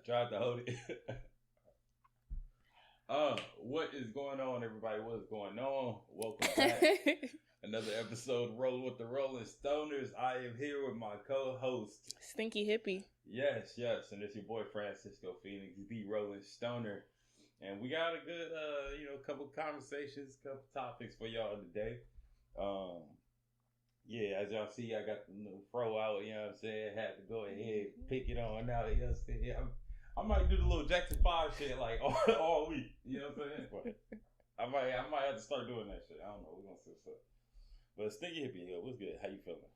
tried to hold it. What is going on, everybody? What is going on? Welcome back. Another episode of Rolling with the Rolling Stoners. I am here with my co-host, Stinkie Hippy. Yes, and it's your boy Fransisco Phoenics, the Rolling Stoner. And we got a good, couple conversations, couple topics for y'all today. As y'all see, I got the little fro out, you know what I'm saying? Had to go ahead, pick it on out, you know what I'm saying? I might do the little Jackson 5 shit like all week, you know what I'm saying? But I might have to start doing that shit. I don't know, we're gonna see what's up. But Stinkie Hippy, what's good? How you feeling?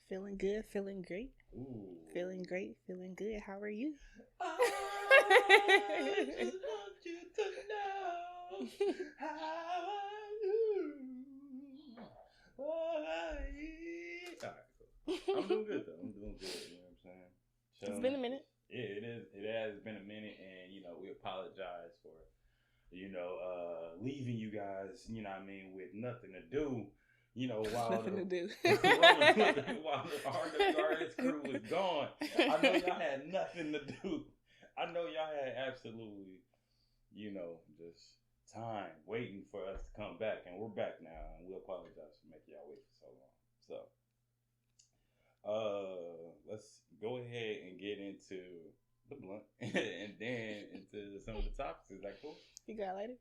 Feeling good, feeling great. Ooh. Feeling great, feeling good. How are you? I just want you to know how I do. Alright, cool. I'm doing good though. You know what I'm saying? It's been a minute. Yeah, it is. It has been a minute, and we apologize for leaving you guys, with nothing to do. While nothing to do. while the RWRS crew was gone, I know y'all had nothing to do. I know y'all had absolutely, just time waiting for us to come back, and we're back now, and we apologize for making y'all wait for so long. So, let's go ahead and get into the blunt, and then into some of the topics. Is that cool? You got lighted?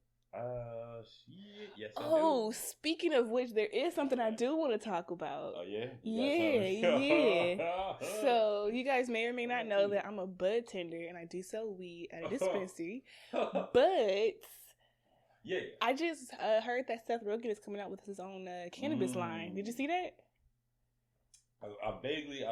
Shit. Yes, I do. Speaking of which, there is something I do want to talk about. Oh, yeah? Yeah. So, you guys may or may not know that I'm a bud tender, and I do sell weed at a dispensary. But... yeah. I just heard that Seth Rogen is coming out with his own cannabis line. Did you see that? I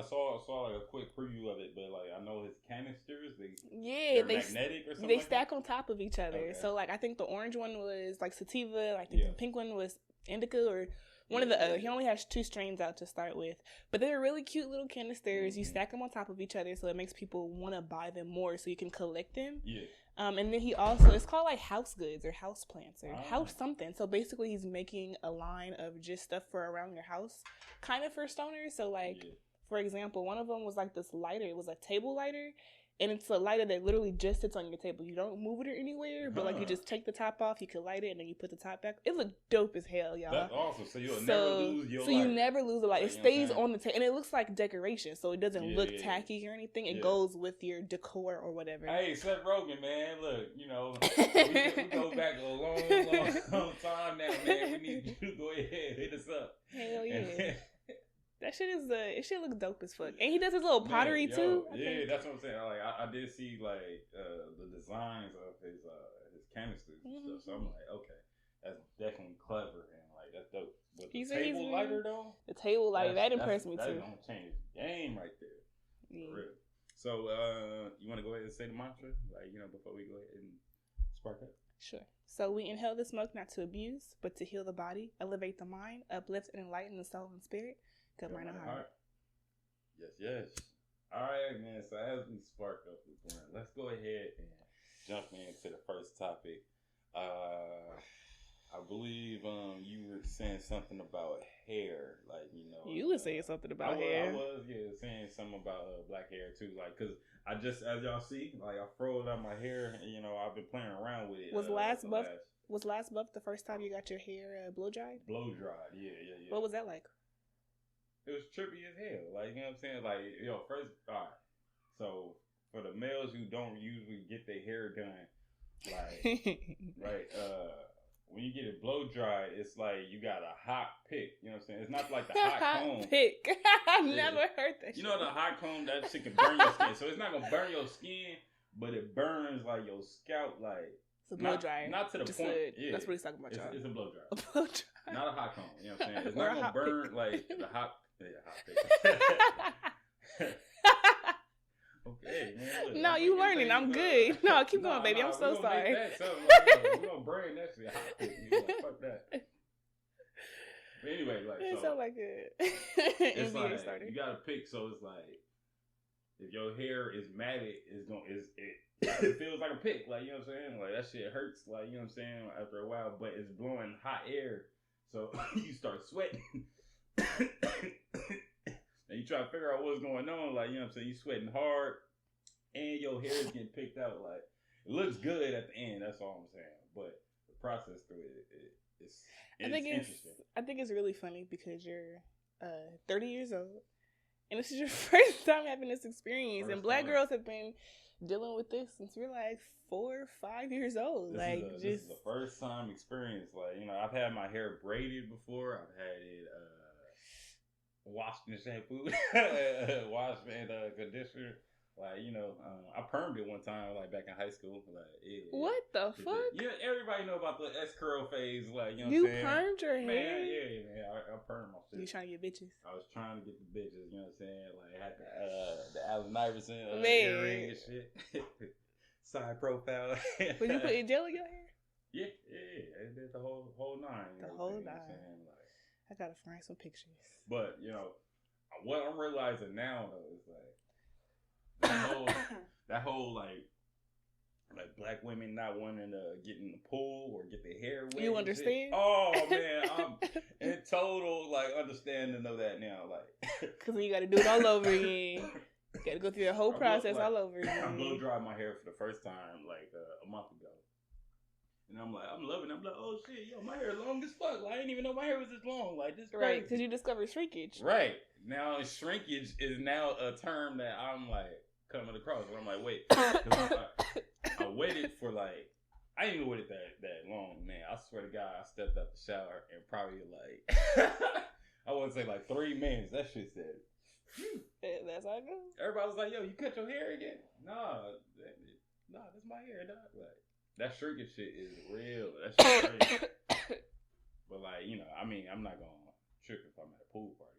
saw like a quick preview of it, but like I know his canisters, they're magnetic or something. They stack on top of each other. Okay. So like I think the orange one was like sativa, I think the pink one was indica or one of the other. He only has 2 strains out to start with, but they're really cute little canisters. You stack them on top of each other, so it makes people want to buy them more, so you can collect them. Yeah. And then he also, it's called like house goods or house plants or house something. So basically he's making a line of just stuff for around your house, kind of for stoners. So like, for example, one of them was like this lighter. It was a table lighter. And it's a lighter that literally just sits on your table. You don't move it anywhere, but like you just take the top off, you can light it, and then you put the top back. It looks dope as hell, y'all. That's awesome. So you'll never lose your lighter. So you never lose the light. It stays on the table, and it looks like decoration, so it doesn't look tacky or anything. It goes with your decor or whatever. Hey, Seth Rogen, man, look, we go back a long time now, man. We need you to go ahead, hit us up. Hell yeah. That shit it should look dope as fuck. And he does his little pottery too. Yeah, that's what I'm saying. Like I did see like the designs of his canisters and stuff. So I'm like, okay, that's definitely clever and like that's dope. But the table lighter though? The table lighter, that impressed me too. That's gonna change the game right there. Yeah. For real. So you wanna go ahead and say the mantra? Like, before we go ahead and spark up? Sure. So we inhale the smoke not to abuse, but to heal the body, elevate the mind, uplift and enlighten the soul and spirit. Good mind and heart. Yes. All right, man. So as we spark up the blunt, let's go ahead and jump into the first topic. I believe you were saying something about hair, like You were saying something about hair. I was saying something about black hair too, like because I just, as y'all see, like I froze out my hair. And, I've been playing around with it. Was last month the first time you got your hair blow dried? Blow dried, yeah. What was that like? It was trippy as hell. Like, you know what I'm saying? Like, first, all right. So, for the males who don't usually get their hair done, like, right, when you get it blow dried, it's like you got a hot pick. You know what I'm saying? It's not like the hot comb. Pick. I've never heard that shit. The hot comb, that shit can burn your skin. So, it's not going to burn your skin, but it burns, like, your scalp, like. It's a blow dryer. Not to the point. That's what he's talking about, y'all. It's a blow dryer. A blow dryer. Not a hot comb. You know what I'm saying? It's not going to burn, like, the hot. Okay, man. Look, no, you learning. I'm good. No, keep going, baby. I'm so sorry. We're gonna brain that shit. Hot pick. Fuck that. But anyway, like it sounds like it's like you got to pick. So it's like if your hair is matted, it feels like a pick. Like, you know what I'm saying? Like that shit hurts. Like, you know what I'm saying? After a while, but it's blowing hot air, so you start sweating. And you try to figure out what's going on, like, you know what I'm saying, you sweating hard, and your hair is getting picked out. Like, it looks good at the end. That's all I'm saying. But the process through it's interesting. I think it's really funny because you're 30 years old, and this is your first time having this experience. And black girls have been dealing with this since we're like 4 or 5 years old. This is the first time experience. Like, you know, I've had my hair braided before. I've had it washed in shampoo, washed and conditioner. Like, you know, I permed it one time, like back in high school. Like, what the fuck? Yeah, everybody know about the S curl phase. Like, you know, you what I'm saying? Permed your hair? Man, I permed my shit. You trying to get bitches? I was trying to get the bitches. You know what I'm saying? Like, I had the Allen Iverson earring and shit. Side profile. Would you put gel in your hair? Yeah. It did the whole nine. The whole nine. Like, I gotta find some pictures. But, you know, what I'm realizing now though is like that whole like black women not wanting to get in the pool or get their hair wet. You understand? Oh man, I'm in total like understanding of that now. Like, because you got to do it all over again. You got to go through the whole process all over again. I blow dried my hair for the first time like a month ago. And I'm loving it. I'm like, oh shit, yo, my hair long as fuck. Like, I didn't even know my hair was this long. Like, this crazy. Right, because you discovered shrinkage. Right. Now, shrinkage is now a term that I'm like coming across. And I'm like, wait. I waited for like, I didn't even wait that long, man. I swear to God, I stepped out the shower and probably like, I wouldn't say like 3 minutes. That shit said. That's how it goes. Everybody was like, yo, you cut your hair again? Nah, that's my hair, dog. Like, that shrinkage shit is real. That shit crazy. But like, you know, I mean, I'm not gonna trip if I'm at a pool party.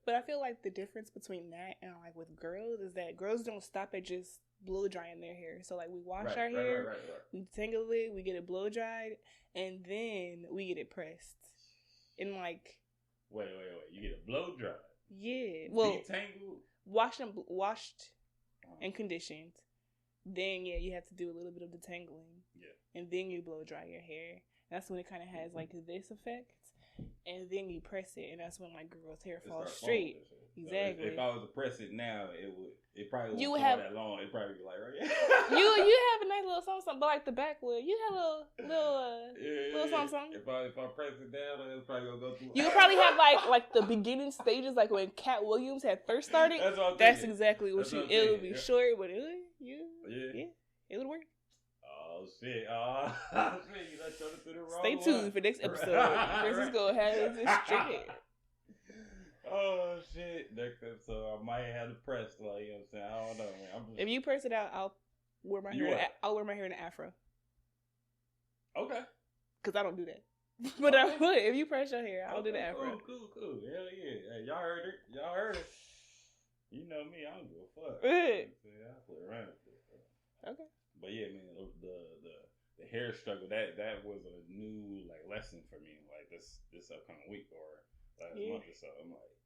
But I feel like the difference between that and like with girls is that girls don't stop at just blow drying their hair. So like we wash our hair, we tangle it, we get it blow dried, and then we get it pressed. And like, wait, you get it blow dried? Yeah, well, detangled, washed and conditioned. Then you have to do a little bit of detangling. Yeah. And then you blow dry your hair. That's when it kind of has like this effect. And then you press it, and that's when like girls' hair falls straight. Exactly. So if I was to press it now, it probably wouldn't have that long. It'd probably be like right here. you have a nice little something, but like the backwood, you have a little something. If I press it down, it's probably gonna go through. You could probably have like the beginning stages, like when Cat Williams had first started. That's exactly what it would be short, but it would work. Oh shit! Oh shit! You done turned it to the wrong. Stay tuned for next episode. Fransisco has this straight. Oh shit! Next episode, I might have to press. Like, you know what I'm saying? I don't know, man. If you press it out, I'll wear my hair. I'll wear my hair in an afro. Okay. Because I don't do that. But I would. If you press your hair, I'll do the afro. Cool. Hell yeah! Hey, y'all heard it. You know me. I don't give a fuck. I play around with this. Okay. But yeah, man, the hair struggle that was a new like lesson for me. Like this upcoming week or last month or so. I'm like,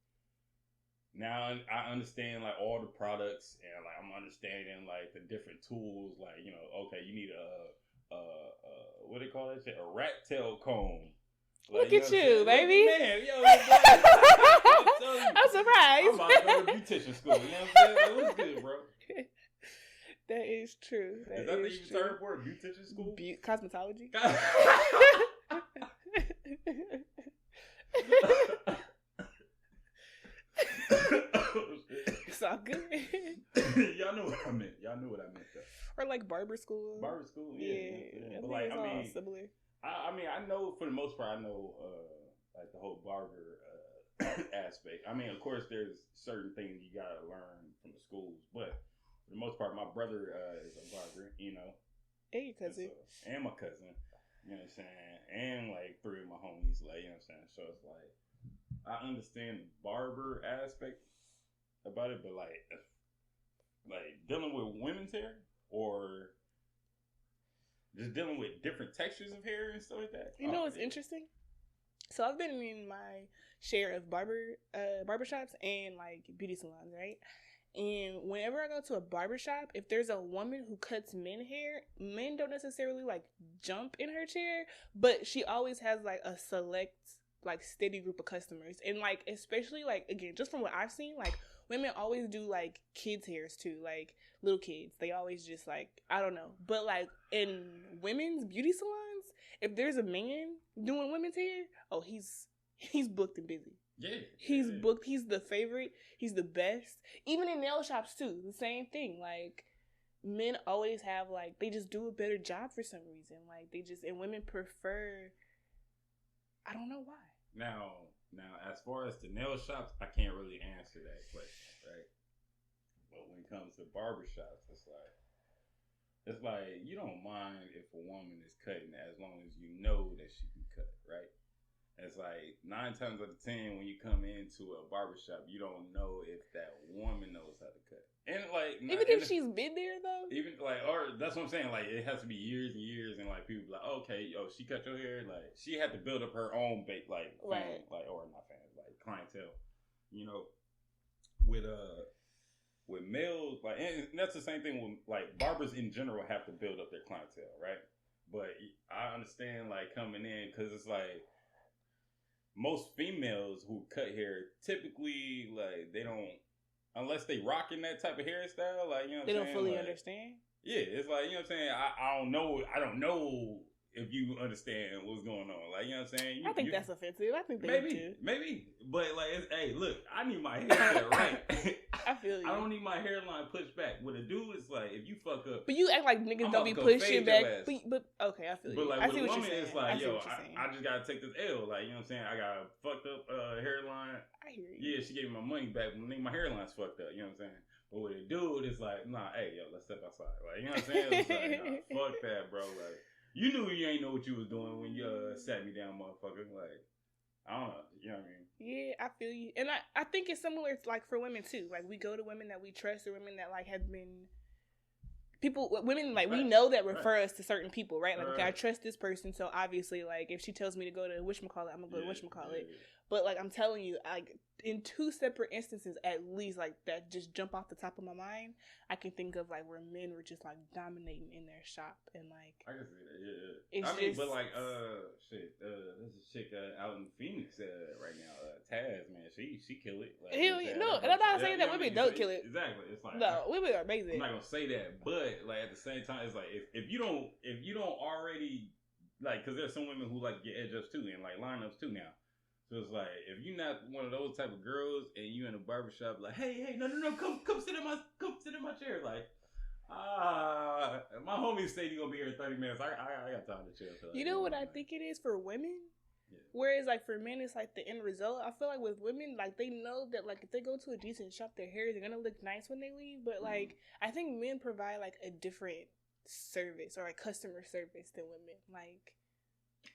now I understand like all the products and like I'm understanding like the different tools. Like, you know, okay, you need a what do they call that shit? A rat tail comb. Like, Look at you, baby. Man, yo, I'm surprised. I'm about to go to beautician school. You know what I'm saying? It was good, bro. That is true. Is that the even term for it? Beautician school? Cosmetology? It's all good. Y'all know what I meant. Though. Or like barber school. Barber school, yeah. But like, I mean, similar. I know for the most part, I know like the whole barber aspect. I mean, of course, there's certain things you gotta learn from the schools, but for the most part, my brother is a barber, you know. And your cousin. And my cousin, you know what I'm saying? And like 3 of my homies, like, you know what I'm saying? So it's like, I understand the barber aspect about it, but like dealing with women's hair or just dealing with different textures of hair and stuff like that. You know what's interesting? So I've been in my share of barbershops and like beauty salons, right? And whenever I go to a barbershop, if there's a woman who cuts men hair, men don't necessarily like jump in her chair, but she always has like a select, like steady group of customers. And like, especially like, again, just from what I've seen, like women always do like kids' hairs too, like little kids. They always just like, I don't know. But like in women's beauty salons, if there's a man doing women's hair, oh, he's booked and busy. Yeah. He's booked. He's the favorite. He's the best. Even in nail shops too, the same thing. Like men always have like, they just do a better job for some reason. Like they just, and women prefer, I don't know why. Now, as far as the nail shops, I can't really answer that question, right? But when it comes to barbershops, it's like you don't mind if a woman is cutting as long as you know that she can cut, right? It's like 9 times out of 10 when you come into a barbershop, you don't know if that woman knows how to cut. And like, even if she's been there though, even like, or that's what I'm saying. Like, it has to be years and years, and like people be like, okay, yo, she cut your hair. Like, she had to build up her own bait, like, right, like, or not fans, like clientele. You know, with males, like, and that's the same thing with like barbers in general have to build up their clientele, right? But I understand like coming in because it's like most females who cut hair typically like they don't. Unless they rocking that type of hairstyle, like, you know what I'm saying? They don't fully like, understand? Yeah, it's like, you know what I'm saying? I don't know if you understand what's going on. Like, you know what I'm saying? I think that's offensive. I think they do. Maybe. But, like, hey, look, I need my haircut right. I feel you. I don't need my hairline pushed back. With a dude, it's like, if you fuck up. But you act like niggas don't be pushing back. But, okay, I feel you. But, like, I with see a what woman, you're saying. it's like, yo, I just got to take this L. Like, you know what I'm saying? I got a fucked up hairline. I hear you. Yeah, she gave me my money back when my hairline's fucked up. You know what I'm saying? But with a dude, it's like, nah, hey, yo, let's step outside. Like, you know what I'm saying? It's like, nah, fuck that, bro. Like, you knew you ain't know what you was doing when you sat me down, motherfucker. Like, I don't know. You know what I mean? Yeah, I feel you. And I think it's similar, like, for women, too. Like, we go to women that we trust or women that, like, have been... women, like, we know that refer us to certain people, right? Like, okay, I trust this person, so obviously, like, if she tells me to go to whatchamacallit, I'm gonna go to whatchamacallit. Yeah. But, like, I'm telling you, like, in 2 separate instances, at least, like, that just jump off the top of my mind, I can think of, like, where men were just, like, dominating in their shop, and, like... I can see that, yeah. I mean, but, like, there's a chick out in Phoenix right now, Taz, man, she kill it. Like, no, and I'm not saying that women don't kill it. Exactly. It's like... No, women are amazing. I'm not gonna say that, but, like, at the same time, it's like, if you don't already, like, because there's some women who, like, get edge ups, too, and, like, lineups, too, now. So it's like, if you're not one of those type of girls and you in a barbershop, like, hey, no, come sit in my chair. Like, my homies say you gonna be here in 30 minutes. I got time to chill. You know what I think it is for women? Yeah. Whereas, like, for men, it's like the end result. I feel like with women, like, they know that, like, if they go to a decent shop, their hair is gonna look nice when they leave. But, like, I think men provide, like, a different service or, like, customer service than women. Like...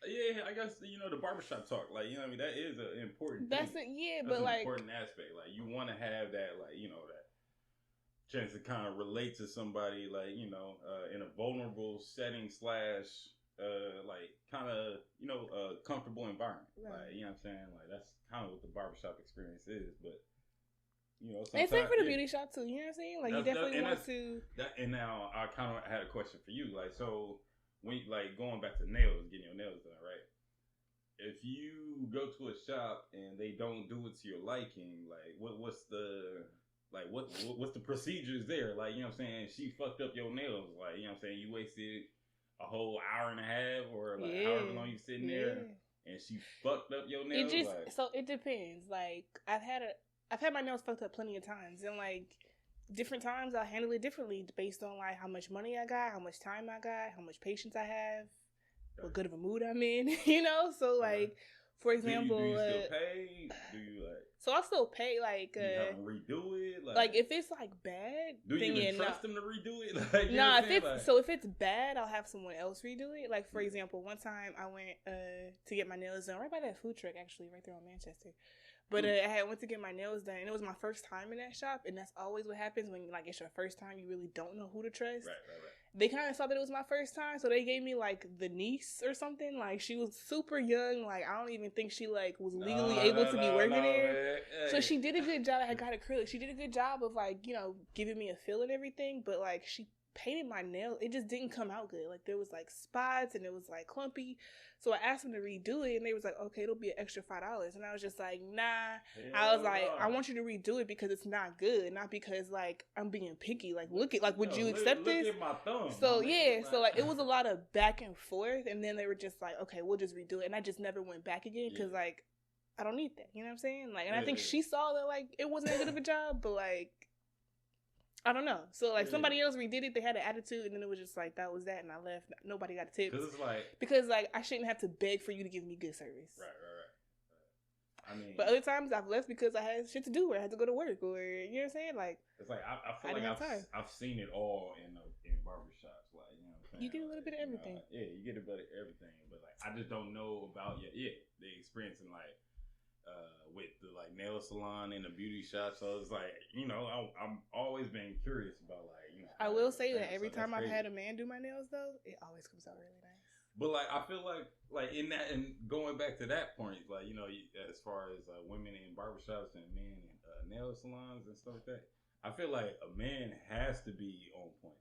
Yeah, I guess, you know, the barbershop talk, like, you know what I mean? That is an important thing. That's an important aspect. Like, you want to have that, like, you know, that chance to kind of relate to somebody, like, you know, in a vulnerable setting / like, kind of, you know, comfortable environment. Right. Like, you know what I'm saying? Like, that's kind of what the barbershop experience is, but, you know, sometimes... And same for the beauty shop, too, you know what I'm saying? Like, you definitely want to... And now, I kind of had a question for you, like, so... When, like, going back to nails, getting your nails done, right? If you go to a shop and they don't do it to your liking, like, what's the procedures there? Like, you know what I'm saying? She fucked up your nails, like, you know what I'm saying? You wasted a whole hour and a half or, like, however long you sitting there, and she fucked up your nails. So it depends. Like, I've had my nails fucked up plenty of times, and, like, different times I handle it differently based on, like, how much money I got, how much time I got, how much patience I have, what good of a mood I'm in, you know? So, like, for example... Do you still pay? Do you, like... So I still pay, like... Do you have them redo it? Like, if it's, like, bad... Do you even trust them to redo it? Like, nah, if it's bad, I'll have someone else redo it. Like, for example, one time I went to get my nails done right by that food truck, actually, right there on Manchester. But I went to get my nails done, and it was my first time in that shop, and that's always what happens when, like, it's your first time, you really don't know who to trust. Right. They kind of saw that it was my first time, so they gave me, like, the niece or something. Like, she was super young. Like, I don't even think she, like, was legally able to be working there. Hey. So she did a good job. I got acrylic. She did a good job of, like, you know, giving me a feel and everything, but, like, she painted my nail. It just didn't come out good. Like, there was, like, spots, and it was, like, clumpy. So I asked them to redo it, and they was like, okay, it'll be an extra $5. And I was just like, nah. I was like, I want you to redo it because it's not good, not because, like, I'm being picky. Like, look at, like, would you accept this? Look at my thumb. So, yeah. So, like, it was a lot of back and forth, and then they were just like, okay, we'll just redo it. And I just never went back again because, like, I don't need that. You know what I'm saying? Like, and I think she saw that, like, it wasn't as good of a job, but, like, I don't know. So, like, somebody else redid it. They had an attitude, and then it was just like, that was that, and I left. Nobody got a tip. Because, like, I shouldn't have to beg for you to give me good service. Right. I mean, but other times I've left because I had shit to do, or I had to go to work, or, you know what I'm saying? Like, it's like, I feel like I've seen it all in barbershops. Like, you know what I'm saying? You get a little bit of everything. You get a bit of everything. But, like, I just don't know about, the experience in, like, with the like nail salon and the beauty shop. So it's like, you know, I'm always been curious about, like, you know. I will say that every time I've had a man do my nails, though, it always comes out really nice. But, like, I feel like in that, and going back to that point, like, you know, as far as women in barbershops and men in nail salons and stuff like that, I feel like a man has to be on point.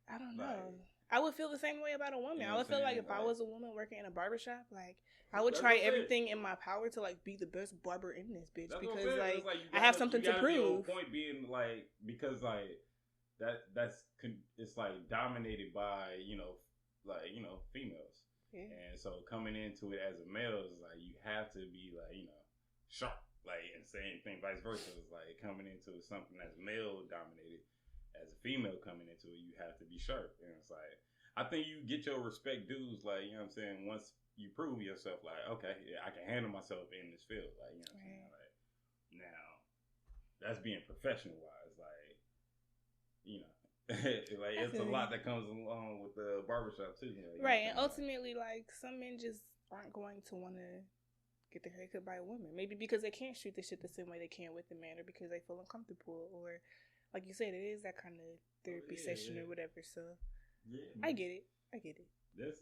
I don't know. I would feel the same way about a woman. You know, I would feel like if I was a woman working in a barbershop, like, I would try everything in my power to, like, be the best barber in this bitch. That's because, like I have something to prove. Point being, like, because, like, it's, like, dominated by, you know, like, you know, females. Yeah. And so coming into it as a male is, like, you have to be, like, you know, sharp. Like, and same thing, vice versa. It's like coming into something that's male dominated. As a female coming into it, you have to be sharp. And it's like, I think you get your respect dues, like, you know what I'm saying, once you prove yourself, like, okay, yeah, I can handle myself in this field. Like, you know what I'm saying? Like, now, that's being professional wise, like, you know. Like, it's a lot that comes along with the barbershop too. Like, right, and ultimately, like, some men just aren't going to want to get their hair cut by a woman. Maybe because they can't shoot the shit the same way they can with the man, or because they feel uncomfortable, or, like you said, it is that kind of therapy session or whatever. So I get it. That's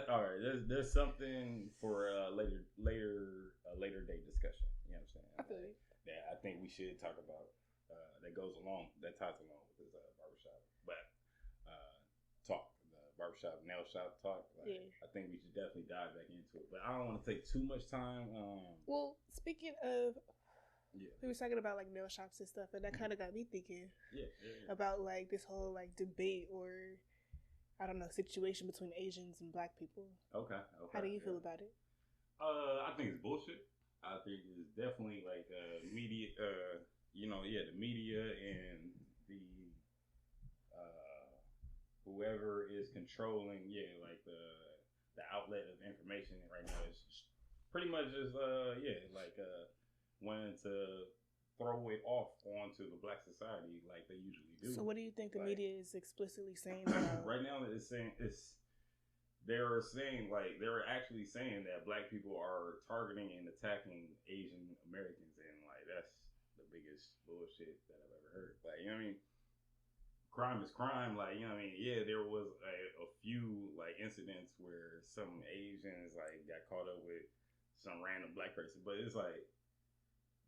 all right. There's something for a later date discussion. You know what I'm saying? I feel it. Yeah, I think we should talk about that ties along with this barbershop, but talk, the barbershop nail shop talk. Like, I think we should definitely dive back into it, but I don't want to take too much time. Well, speaking of. We were talking about, like, nail shops and stuff, and that kind of got me thinking about, like, this whole, like, debate or, I don't know, situation between Asians and Black people. Okay. How do you feel about it? I think it's bullshit. I think it's definitely, like, media, the media and the whoever is controlling, like, the outlet of information right now is pretty much just, wanting to throw it off onto the Black society like they usually do. So what do you think the media is explicitly saying about? Right now they're actually saying that Black people are targeting and attacking Asian Americans, and, like, that's the biggest bullshit that I've ever heard. Like, you know what I mean? Crime is crime. Like, you know what I mean? Yeah, there was a few, like, incidents where some Asians, like, got caught up with some random Black person, but it's like,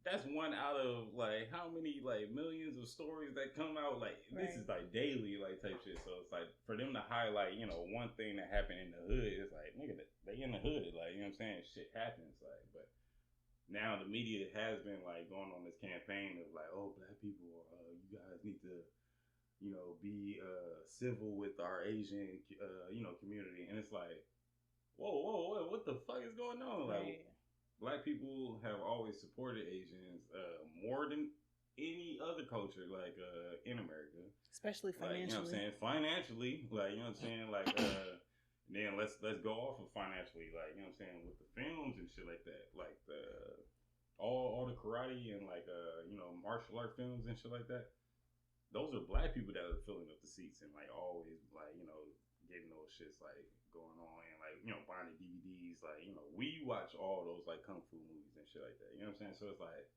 that's one out of, like, how many, like, millions of stories that come out. Like, this is, like, daily, like, type shit. So it's like, for them to highlight, you know, one thing that happened in the hood, it's like, nigga, they in the hood. Like, you know what I'm saying? Shit happens. Like, but now the media has been, like, going on this campaign of, like, oh, Black people, you guys need to, you know, be civil with our Asian, community. And it's like, whoa, what the fuck is going on? Like, Black people have always supported Asians more than any other culture, like, in America. Especially financially. Like, you know what I'm saying? Financially, like, you know what I'm saying? Like, then let's go off of financially, like, you know what I'm saying, with the films and shit like that. Like, all the karate and, like, martial art films and shit like that. Those are Black people that are filling up the seats and, like, always, like, you know, getting those shits, like, going on and, like, you know, buying the DVDs. Like, you know, we watch all those, like, kung fu movies and shit like that. You know what I'm saying? So it's like,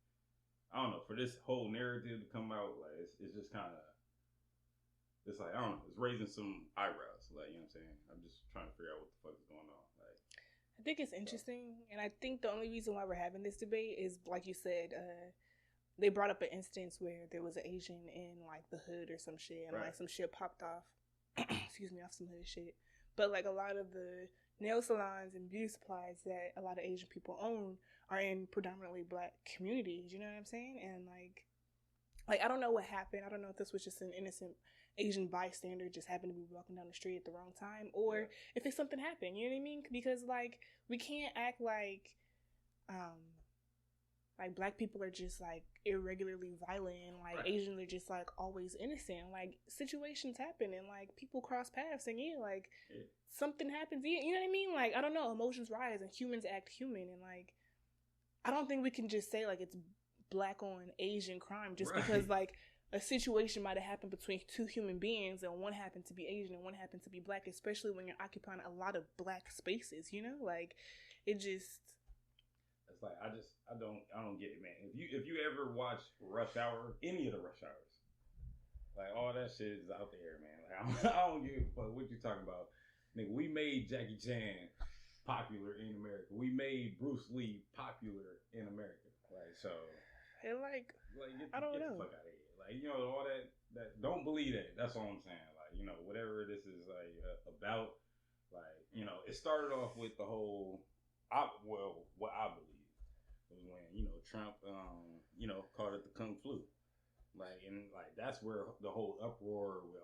I don't know, for this whole narrative to come out, like, it's just kind of, it's like, I don't know, it's raising some eyebrows. Like, you know what I'm saying? I'm just trying to figure out what the fuck is going on. Like, I think it's interesting, and I think the only reason why we're having this debate is, like you said, they brought up an instance where there was an Asian in like the hood or some shit, and like some shit popped off. Excuse me, off some hood shit. But like a lot of the nail salons and beauty supplies that a lot of Asian people own are in predominantly black communities. You know what I'm saying? And like I don't know what happened. I don't know if this was just an innocent Asian bystander just happened to be walking down the street at the wrong time, or if it's something happened. You know what I mean? Because like we can't act like black people are just like irregularly violent and like Asians are just like always innocent. Like situations happen and like people cross paths and something happens. You know what I mean? Like I don't know, emotions rise and humans act human, and like I don't think we can just say like it's black on Asian crime just because like a situation might have happened between two human beings and one happened to be Asian and one happened to be black, especially when you're occupying a lot of black spaces, you know? Like it just it's like I don't get it, man. If you ever watch Rush Hour, any of the Rush Hours, like all that shit is out there, man. Like I don't give a fuck what you talking about. Nigga, we made Jackie Chan popular in America. We made Bruce Lee popular in America. Like so and like I don't know. Get the fuck out of here. Like, you know, all that don't believe that. That's all I'm saying. Like, you know, whatever this is like about, like, you know, it started off with the whole what I believe was when, you know, Trump you know, called it the Kung Flu. Like, and like that's where the whole uproar with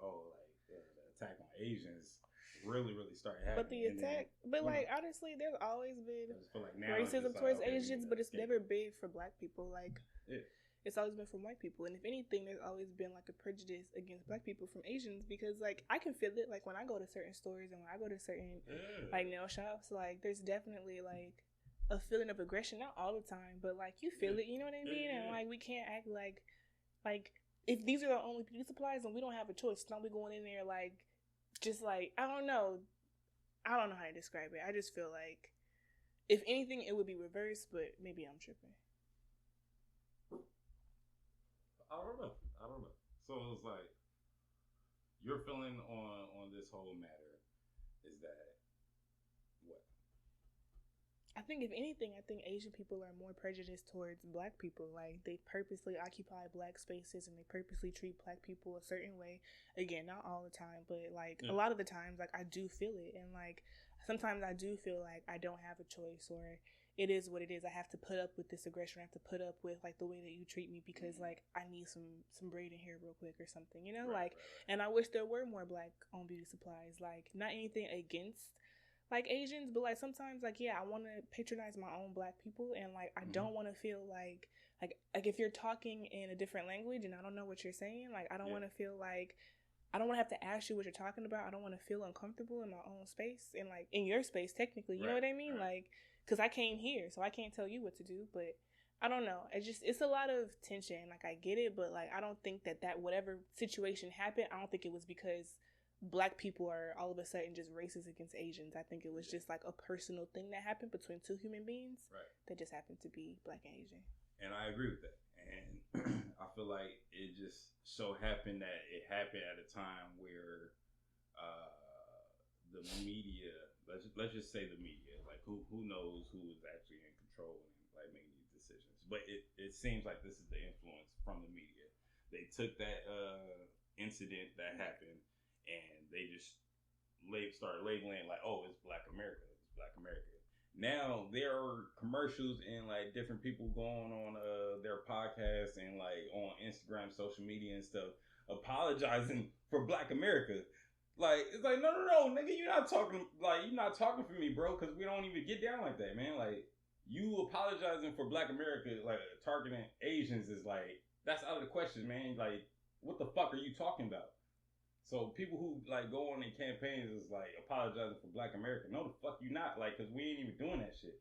the attack on Asians really started happening. But the attack, honestly, there's always been racism towards Asians, but it's never been for black people. Like, it's always been from white people. And if anything, there's always been like a prejudice against black people from Asians because like I can feel it. Like when I go to certain stores and when I go to certain like nail shops, like there's definitely like a feeling of aggression. Not all the time, but like you feel it. You know what I mean? And like we can't act like if these are the only beauty supplies and we don't have a choice, don't be going in there like. Just like, I don't know how to describe it. I just feel like, if anything, it would be reversed, but maybe I'm tripping. I don't know. So it's like, your feeling on this whole matter is that, what? I think if anything, Asian people are more prejudiced towards black people. Like, they purposely occupy black spaces and they purposely treat black people a certain way. Again, not all the time, but like a lot of the times, like I do feel it. And like sometimes I do feel like I don't have a choice, or it is what it is. I have to put up with this aggression. I have to put up with like the way that you treat me because like I need some braid in here real quick or something, you know? And I wish there were more black owned beauty supplies. Like not anything against like Asians, but like sometimes like I want to patronize my own black people, and like I don't want to feel like if you're talking in a different language and I don't know what you're saying, like I don't want to feel like I don't want to have to ask you what you're talking about. I don't want to feel uncomfortable in my own space and like in your space technically, you know what I mean? Like because I came here, so I can't tell you what to do, but I don't know. It's a lot of tension. Like I get it, but like I don't think that whatever situation happened, I don't think it was because black people are all of a sudden just racist against Asians. I think it was just like a personal thing that happened between two human beings that just happened to be black and Asian. And I agree with that. And I feel like it just so happened that it happened at a time where the media, let's just say the media, like who knows who is actually in control and like making these decisions. But it seems like this is the influence from the media. They took that incident that happened and they just started labeling like, oh, it's Black America. It's Black America. Now there are commercials and like different people going on their podcasts and like on Instagram, social media and stuff, apologizing for Black America. Like it's like no, nigga, you're not talking for me, bro, because we don't even get down like that, man. Like you apologizing for Black America, like targeting Asians is like that's out of the question, man. Like what the fuck are you talking about? So people who like go on their campaigns is like apologizing for Black America. No, the fuck you not, like, cause we ain't even doing that shit.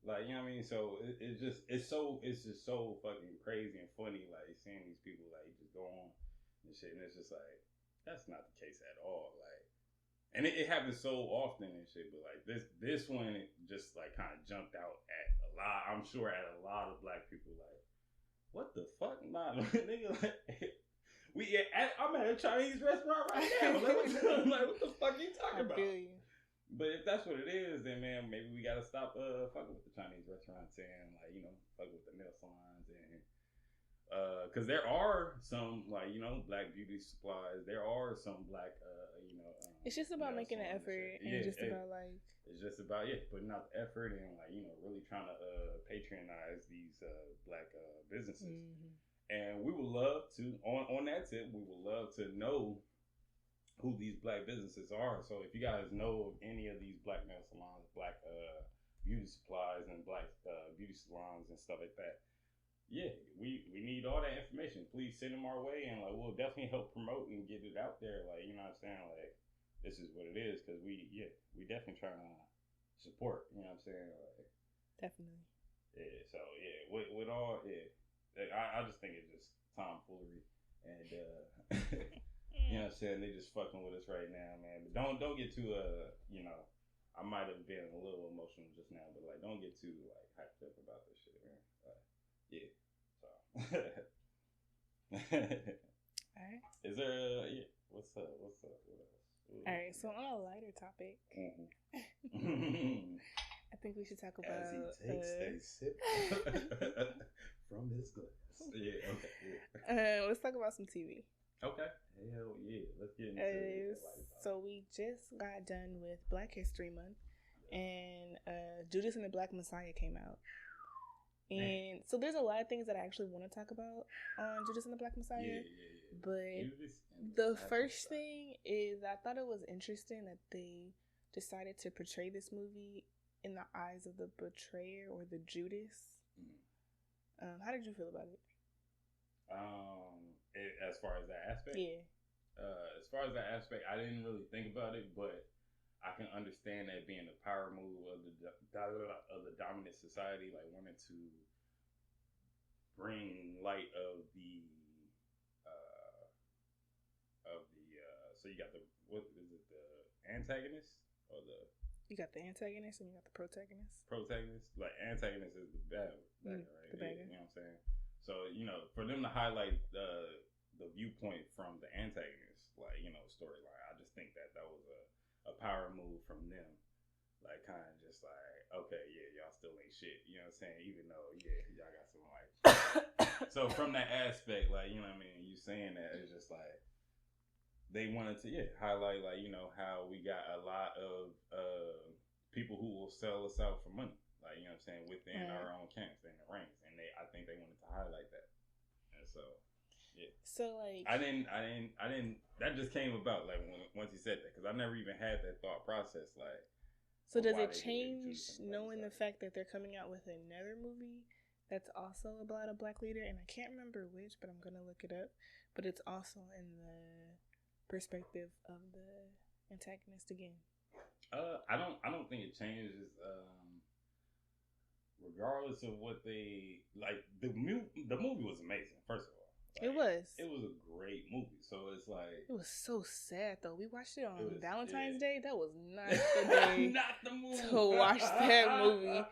Like, you know what I mean? So it's just so fucking crazy and funny, like seeing these people like just go on and shit, and it's just like that's not the case at all. Like, and it happens so often and shit, but like this one it just like kind of jumped out at a lot. I'm sure at a lot of black people, like, what the fuck, nah, nigga, like. I'm at a Chinese restaurant right now. Like, what the fuck are you talking about? But if that's what it is, then man, maybe we gotta stop fucking with the Chinese restaurants and like, you know, fuck with the nail salons and Because there are some, like, black beauty supplies. There are some black, it's just about making an effort and just about, like... It's just about, putting out the effort and, like, really trying to patronize these black businesses. Mm-hmm. And we would love to, on that tip, we would love to know who these black businesses are. So if you guys know of any of these black nail salons, black beauty supplies, and black beauty salons and stuff like that, we need all that information. Please send them our way, and like we'll definitely help promote and get it out there. Like, you know what I'm saying? Like, this is what it is, because we definitely trying to support. You know what I'm saying? Like, definitely. Yeah. So with all I just think it's just tomfoolery, and you know what I'm saying? They just fucking with us right now, man. But don't get too I might have been a little emotional just now, but like don't get too like hyped up about this shit, man. So. All right. Is there what's up? What else? All right. So on a lighter topic, I think we should talk about as he takes a sip from his glass. Yeah. Okay. Yeah. Let's talk about some TV. Okay. Hell yeah. Let's get into it. So we just got done with Black History Month, and Judas and the Black Messiah came out. And so there's a lot of things that I actually want to talk about on Judas and the Black Messiah. Yeah. But the first thing is I thought it was interesting that they decided to portray this movie in the eyes of the betrayer or the Judas. Mm-hmm. How did you feel about it? As far as that aspect? Yeah. As far as that aspect, I didn't really think about it, but I can understand that being a power move of the dominant society, like wanting to bring light of the so you got the antagonist or the you got the antagonist and you got the protagonist. Like antagonist is the bad guy, right? The bad guy. You know what I'm saying? So for them to highlight the viewpoint from the antagonist, like storyline, I just think that was a power move from them, like kind of just like, okay, y'all still ain't shit, you know what I'm saying, even though y'all got some like so from that aspect, like, you know what I mean, you saying that, it's just like they wanted to highlight, like, how we got a lot of people who will sell us out for money, like, you know what I'm saying, within our own camps and the ranks, and I think they wanted to highlight that. And so so like I didn't that just came about like once he said that, because I never even had that thought process, like, so does it change knowing the fact that they're coming out with another movie that's also about a black leader, and I can't remember which, but I'm gonna look it up, but it's also in the perspective of the antagonist again? I don't think it changes regardless of what they like. The movie was amazing, first of all. Like, it was a great movie. So it's like, it was so sad though. We watched it on Valentine's Day. That was not the day not the movie to watch that movie.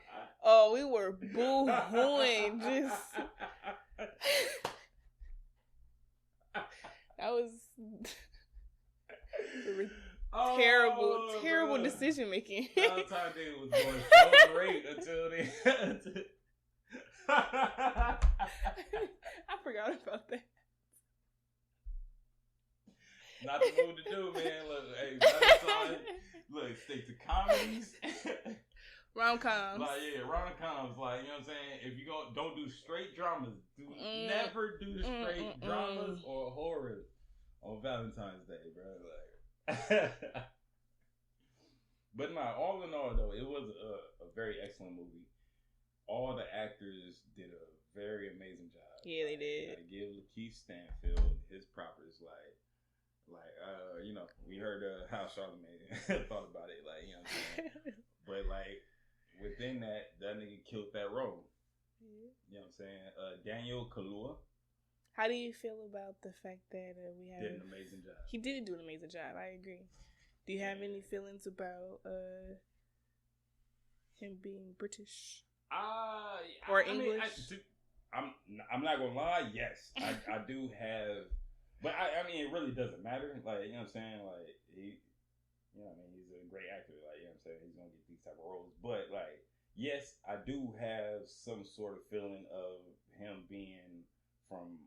Oh, we were boo-hooing. Just that was terrible decision making. Valentine's Day was going so great until they. I forgot about that. Not the move to do, man. Look, hey, Valentine's, look, stick to comedies. Rom-coms. Like, rom-coms. Like, you know what I'm saying? If you don't do straight dramas. Never do straight dramas or horrors on Valentine's Day, bro. Like, but no, all in all, though, it was a very excellent movie. All the actors did a very amazing job. Yeah, they did. Gotta give Lakeith Stanfield his propers, we heard how Charlamagne thought about it, like, you know what I'm saying? But, like, within that nigga killed that role. Mm-hmm. You know what I'm saying? Daniel Kaluuya. How do you feel about the fact that we have... Did an amazing job. He did do an amazing job, I agree. Do you have any feelings about him being British? Or English? I'm not gonna lie, yes. I do have... But, I mean, it really doesn't matter. Like, you know what I'm saying? Like, he's a great actor. Like, you know what I'm saying? He's going to get these type of roles. But, like, yes, I do have some sort of feeling of him being from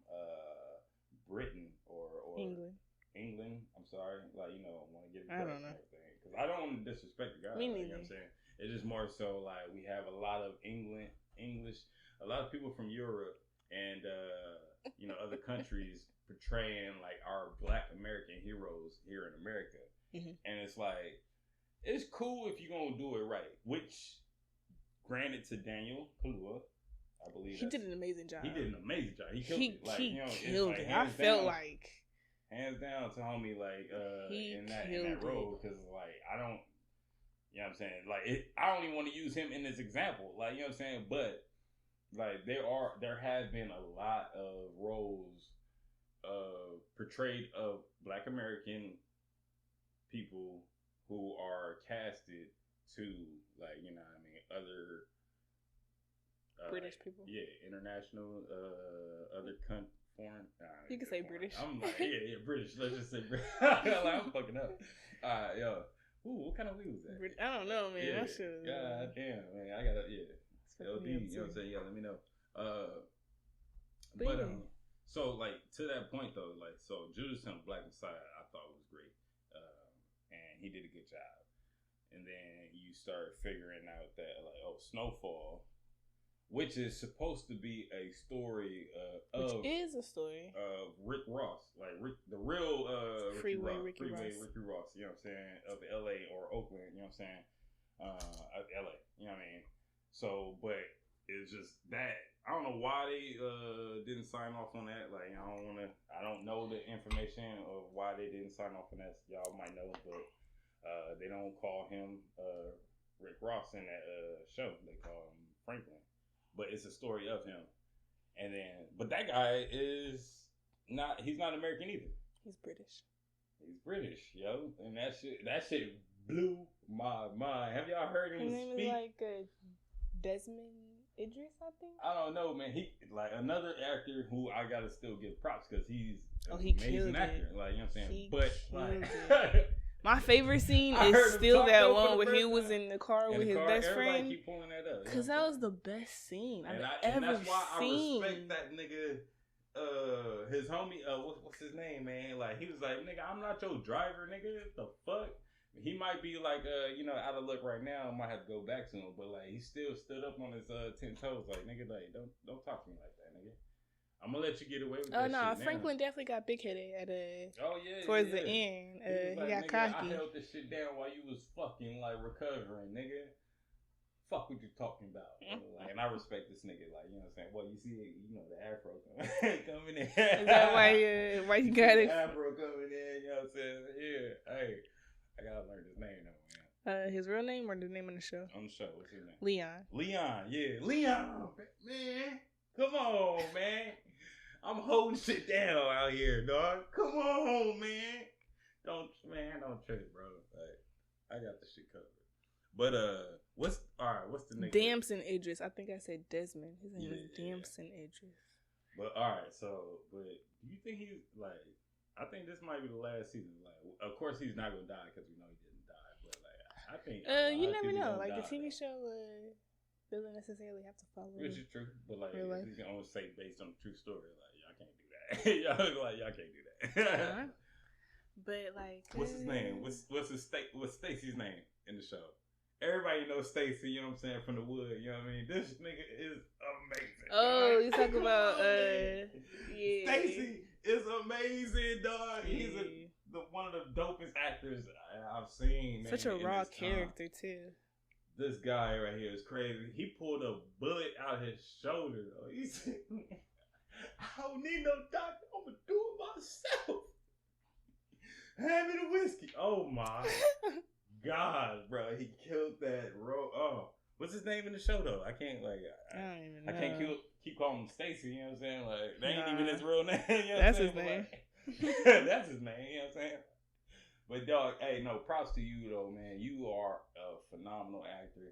Britain or England. I'm sorry, like want to get it correct and everything because I don't want to disrespect the guy. You know what I'm saying? It's just more so like we have a lot of English, a lot of people from Europe and other countries portraying like our Black American heroes here in America, and it's like it's cool if you're gonna do it right. Which, granted, to Daniel Kaluuya, I believe he did an amazing job. He did an amazing job. He killed it. Like, killed it. I felt like hands down to homie like in that role because like I don't, you know what I'm saying, like I don't even want to use him in this example, like you know what I'm saying, but like there has been a lot of roles portrayed of Black American people who are casted to like other British people, international other foreign. You can say foreign. British. I'm like, British. Let's just say British. Like, I'm fucking up. Yo. Ooh, what kind of weed was that? I don't know, man. Yeah. I should. God damn, man. I gotta, LD, you know what I'm saying? Yeah, let me know. So, like, to that point, though, like, so Judas and Black Messiah, I thought was great. And he did a good job. And then you start figuring out that, like, Snowfall, which is supposed to be a story of Rick Ross, like the real Ricky Ross, you know what I'm saying, of LA or Oakland, you know what I'm saying, LA, you know what I mean. So, but it's just that I don't know why they didn't sign off on that. Like I don't know the information of why they didn't sign off on that. Y'all might know, but they don't call him Rick Ross in that show. They call him Franklin. But it's a story of him. And then, but that guy he's not American either. He's British. He's British, yo. And that shit blew my mind. Have y'all heard him speak? His name is like Desmond Idris, I think? I don't know, man. He, like, another actor who I gotta still give props because he's an amazing actor. Like, you know what I'm saying? My favorite scene is still that one where he was in the car with his best friend. Keep pulling that up. Because that was the best scene I've ever seen. And that's why I respect that nigga, his homie, what's his name, man? Like, he was like, nigga, I'm not your driver, nigga. The fuck? He might be like, out of luck right now. I might have to go back to him. But, like, he still stood up on his 10 toes. Like, nigga, like, don't talk to me like that, nigga. I'm gonna let you get away with that. Oh no, shit Franklin now. Definitely got big headed at towards the end. He got cocky. I held this shit down while you was fucking like recovering, nigga. Fuck what you talking about. Like, and I respect this nigga. Like, you know what I'm saying? Well, you see, the afro coming in. Is that why you got it? Afro coming in. You know what I'm saying? Yeah. Hey, I gotta learn his name though, man. His real name or the name on the show? On the show, what's his name? Leon. Yeah, Leon, man. Come on, man. I'm holding shit down out here, dog. Come on, man. Don't trip, bro. Like, I got the shit covered. But what's the name? Damson Idris. I think I said Desmond. His name is Damson Idris. But but do you think he's like? I think this might be the last season. Like, of course he's not gonna die because we know he didn't die. But like, I think you never know. Like the TV show doesn't necessarily have to follow. Which is true, but like you can only say based on the true story. Like, y'all can't do that. y'all can't do that. But like, what's his name? What's Stacy's name in the show? Everybody knows Stacy. You know what I'm saying, from the wood. You know what I mean? This nigga is amazing. Oh, you talk about yeah. Stacy is amazing, dog. He's one of the dopest actors I've seen. Man, such a raw character too. This guy right here is crazy. He pulled a bullet out his shoulder. Though. He said, I don't need no doctor. I'm going to do it myself. Hand me the whiskey. Oh, my God, bro. He killed that what's his name in the show, though? I can't, like, I don't even know. I can't keep calling him Stacy, you know what I'm saying? Like, that ain't even his real name. You know that's his name. Like, that's his name, you know what I'm saying? But dog, hey, no, props to you though, man. You are a phenomenal actor.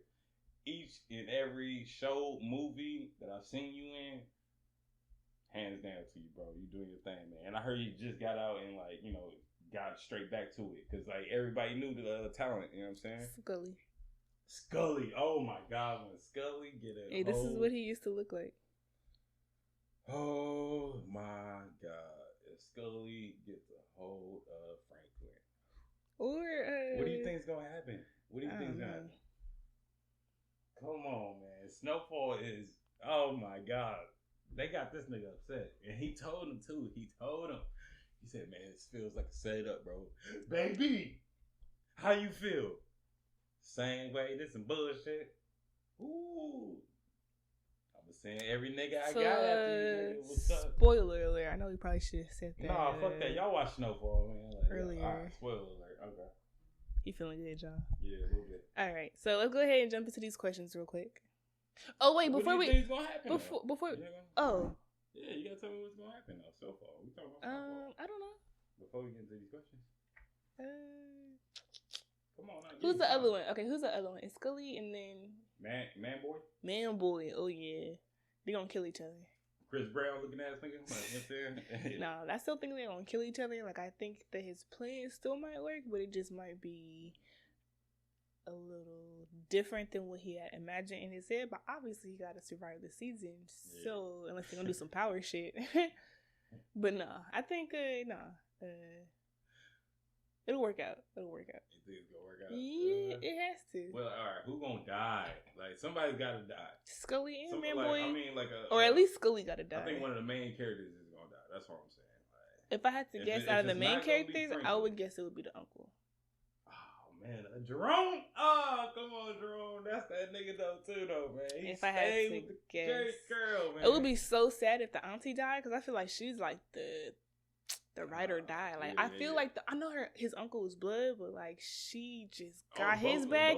Each and every show, movie that I've seen you in, hands down to you, bro. You doing your thing, man. And I heard you just got out and like, got straight back to it because like everybody knew the talent. You know what I'm saying? Scully. Oh my God, when Scully get it. Hey, this is what he used to look like. Oh my God! If Scully gets a hold of Franklin, or what do you think is gonna happen? What do you think is gonna happen? Come on, man. Snowfall is. Oh my God! They got this nigga upset, and he told him too. He told him. He said, "Man, this feels like a setup, bro. Baby, how you feel? Same way. This some bullshit. Ooh." Saying every nigga I got after you, what's up? Spoiler alert. I know we probably should have said that. Nah, fuck that. Y'all watch Snowfall, man. Like, earlier. All right, spoiler alert. Okay. You feeling good, y'all? Yeah, a little bit. All right, so let's go ahead and jump into these questions real quick. Oh wait, before what do you think is gonna happen? Before oh. Yeah, you gotta tell me what's gonna happen though. So far, we talking about Snowfall. I don't know. Before we get into these questions. Come on. Who's the other one? Okay, who's the other one? It's Scully and then Man Boy. Man Boy. Oh yeah, they gonna kill each other. Chris Brown looking ass nigga. Like, no, I still think they're gonna kill each other. Like I think that his plan still might work, but it just might be a little different than what he had imagined in his head. But obviously, he got to survive the season. Yeah. So unless they're gonna do some power shit, but no, I think it'll work out. It'll work out. You think it's gonna work out? Yeah, it has to. Well, all right. Who gonna die? Like somebody's gotta die. Scully and Man like, Boy. I mean, like or at least Scully gotta die. I think one of the main characters is gonna die. That's what I'm saying. Like, if I had to guess out of the main characters, I would guess it would be the uncle. Oh man, Jerome. Oh, come on, Jerome. That's that nigga though too, though, man. If I had to guess, girl, man. It would be so sad if the auntie died because I feel like she's like the ride or die. Like I feel like I know his uncle was blood, but like she just got his back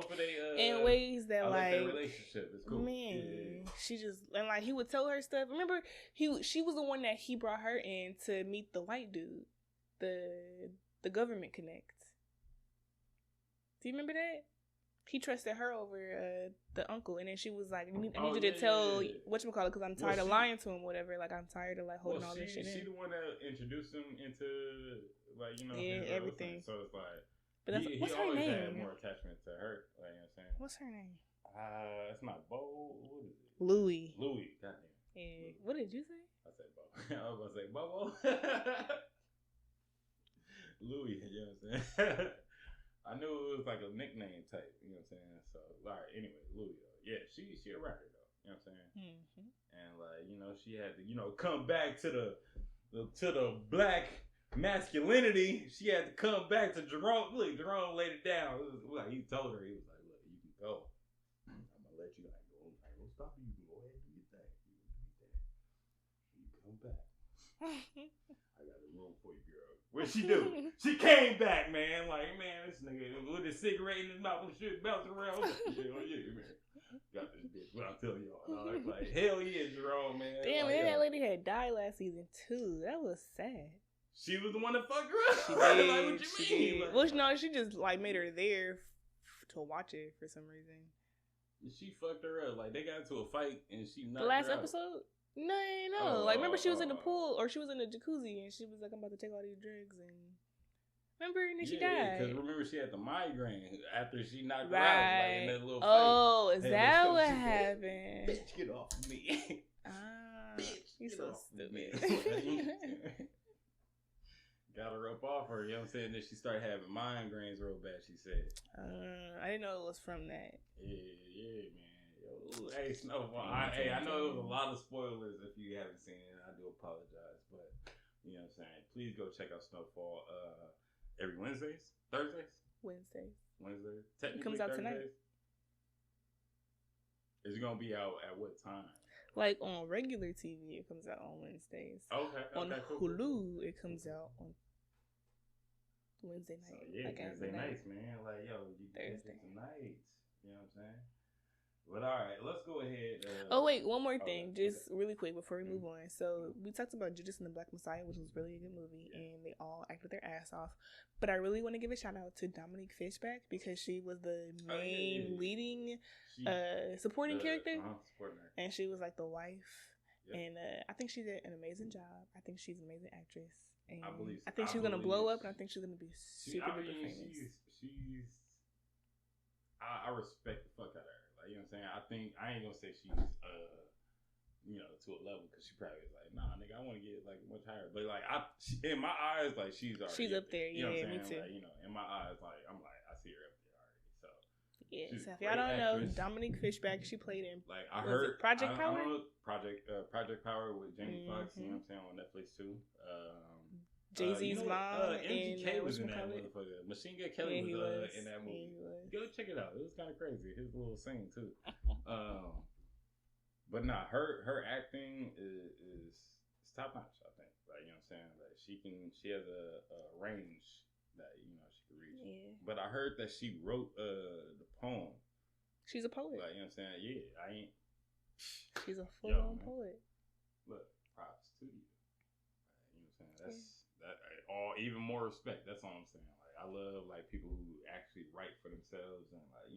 in ways that like their relationship is cool. Man, she just and like he would tell her stuff. Remember, she was the one that he brought her in to meet the white dude, the government connect. Do you remember that? He trusted her over the uncle, and then she was like, "I need you to tell whatchamacallit because I'm tired of lying to him, whatever. Like I'm tired of like holding all this shit in." She the one that introduced him into like everything. So it's like, but what's her name? He always had more attachment to her. Like you know what I'm saying. What's her name? It's not Bo. What is it? Louis. Goddamn. Yeah. What did you say? I said Bo. I was about to say Bobo. Louis. You know what I'm saying. I knew it was like a nickname type, you know what I'm saying? So, all right, anyway, Louis, yeah, she a rapper, though, you know what I'm saying? Mm-hmm. And, like, she had to, come back to the black masculinity. She had to come back to Jerome. Look, Jerome laid it down. It was like, he told her, he was like, look, you can go. I'm going to let you, like, go. I ain't going to stop you. You can go ahead and do your thing. You come back. I got a room for you, girl. What'd she do? She came back, man. Like, man, this nigga with a cigarette in his mouth and shit bouncing around. Yeah, man. Got this bitch. What I'll tell y'all. Like, hell yeah, Jerome, man. Damn, man, that lady had died last season, too. That was sad. She was the one that fucked her up. She did. Like, what you mean? Like, well, no, she just, like, made her there to watch it for some reason. She fucked her up. Like, they got into a fight and she knocked her out. The last out. episode? No. Like, remember she was in the pool, or she was in the jacuzzi, and she was like, I'm about to take all these drugs, and remember, and then she died. Because remember, she had the migraine after she knocked her out, like, in that little fight. Oh, is that what happened? Bitch, get off of me. Bitch, you so stupid. Got her up off her, you know what I'm saying? Then she started having migraines real bad, she said. I didn't know it was from that. Yeah, man. Hey, Snowfall. I know it was a lot of spoilers if you haven't seen it. I do apologize, but you know what I'm saying. Please go check out Snowfall. Every Wednesdays. Wednesday. Technically, it comes out Thursdays. Tonight. Is it gonna be out at what time? Like on regular TV, it comes out on Wednesdays. Okay. On Hulu, cool. It comes out on Wednesday night. So, yeah, Wednesday nights, man. Like, yo, you can Thursday nights. You know what I'm saying? But all right, let's go ahead. Oh wait, one more thing, just really quick before we move on. So we talked about Judas and the Black Messiah, which was really a good movie, and they all acted their ass off. But I really want to give a shout out to Dominique Fishback because she was the main leading supporting character, and she was like the wife. Yep. And I think she did an amazing job. I think she's an amazing actress, and I think she's gonna blow up, and I think she's gonna be super famous. I respect the fuck out of her. You know what I'm saying? I ain't gonna say she's to a level because she probably was like, nah, nigga, I want to get like much higher. But like in my eyes, like she's up there. You know what I'm me saying? too. Like, in my eyes, like I'm like I see her up there already. So yeah. So if y'all don't know, Dominique Fishback, she played in like I heard Project Power. I don't know, Project Power with Jamie Foxx. You know what I'm saying, on Netflix too. Jay-Z's mom MGK was in that motherfucker. Machine Gun Kelly was in that movie. Go check it out. It was kind of crazy. His little scene too. But nah, her acting is top notch. I think. Like, you know what I'm saying. Like she has a range that she can reach. Yeah. But I heard that she wrote the poem. She's a poet. Like, you know what I'm saying. Yeah, I ain't. She's a full-on poet. Look, props to you. You know what I'm saying. Even more respect. That's all I'm saying. Like, I love like people who actually write for themselves and like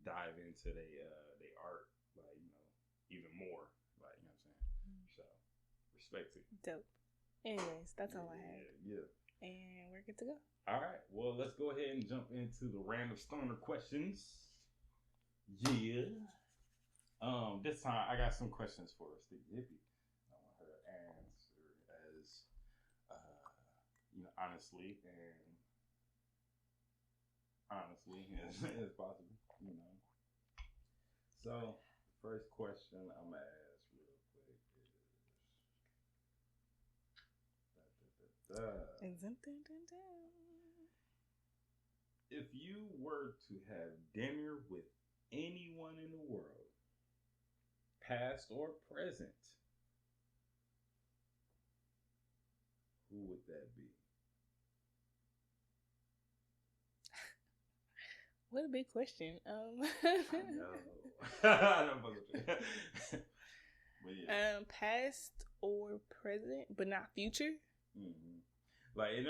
dive into their art, like even more. Like, you know what I'm saying. So respect to you. Dope. Anyways, that's all I had. Yeah. And we're good to go. All right. Well, let's go ahead and jump into the random stoner questions. Yeah. This time I got some questions for Stinkie Hippy. I want her to answer as honestly as possible. So, first question I'm gonna ask real quick is, if you were to have dinner with anyone in the world, past or present, who would that be? What a big question. I know. I don't but yeah. Past or present, but not future. Mm-hmm. Like it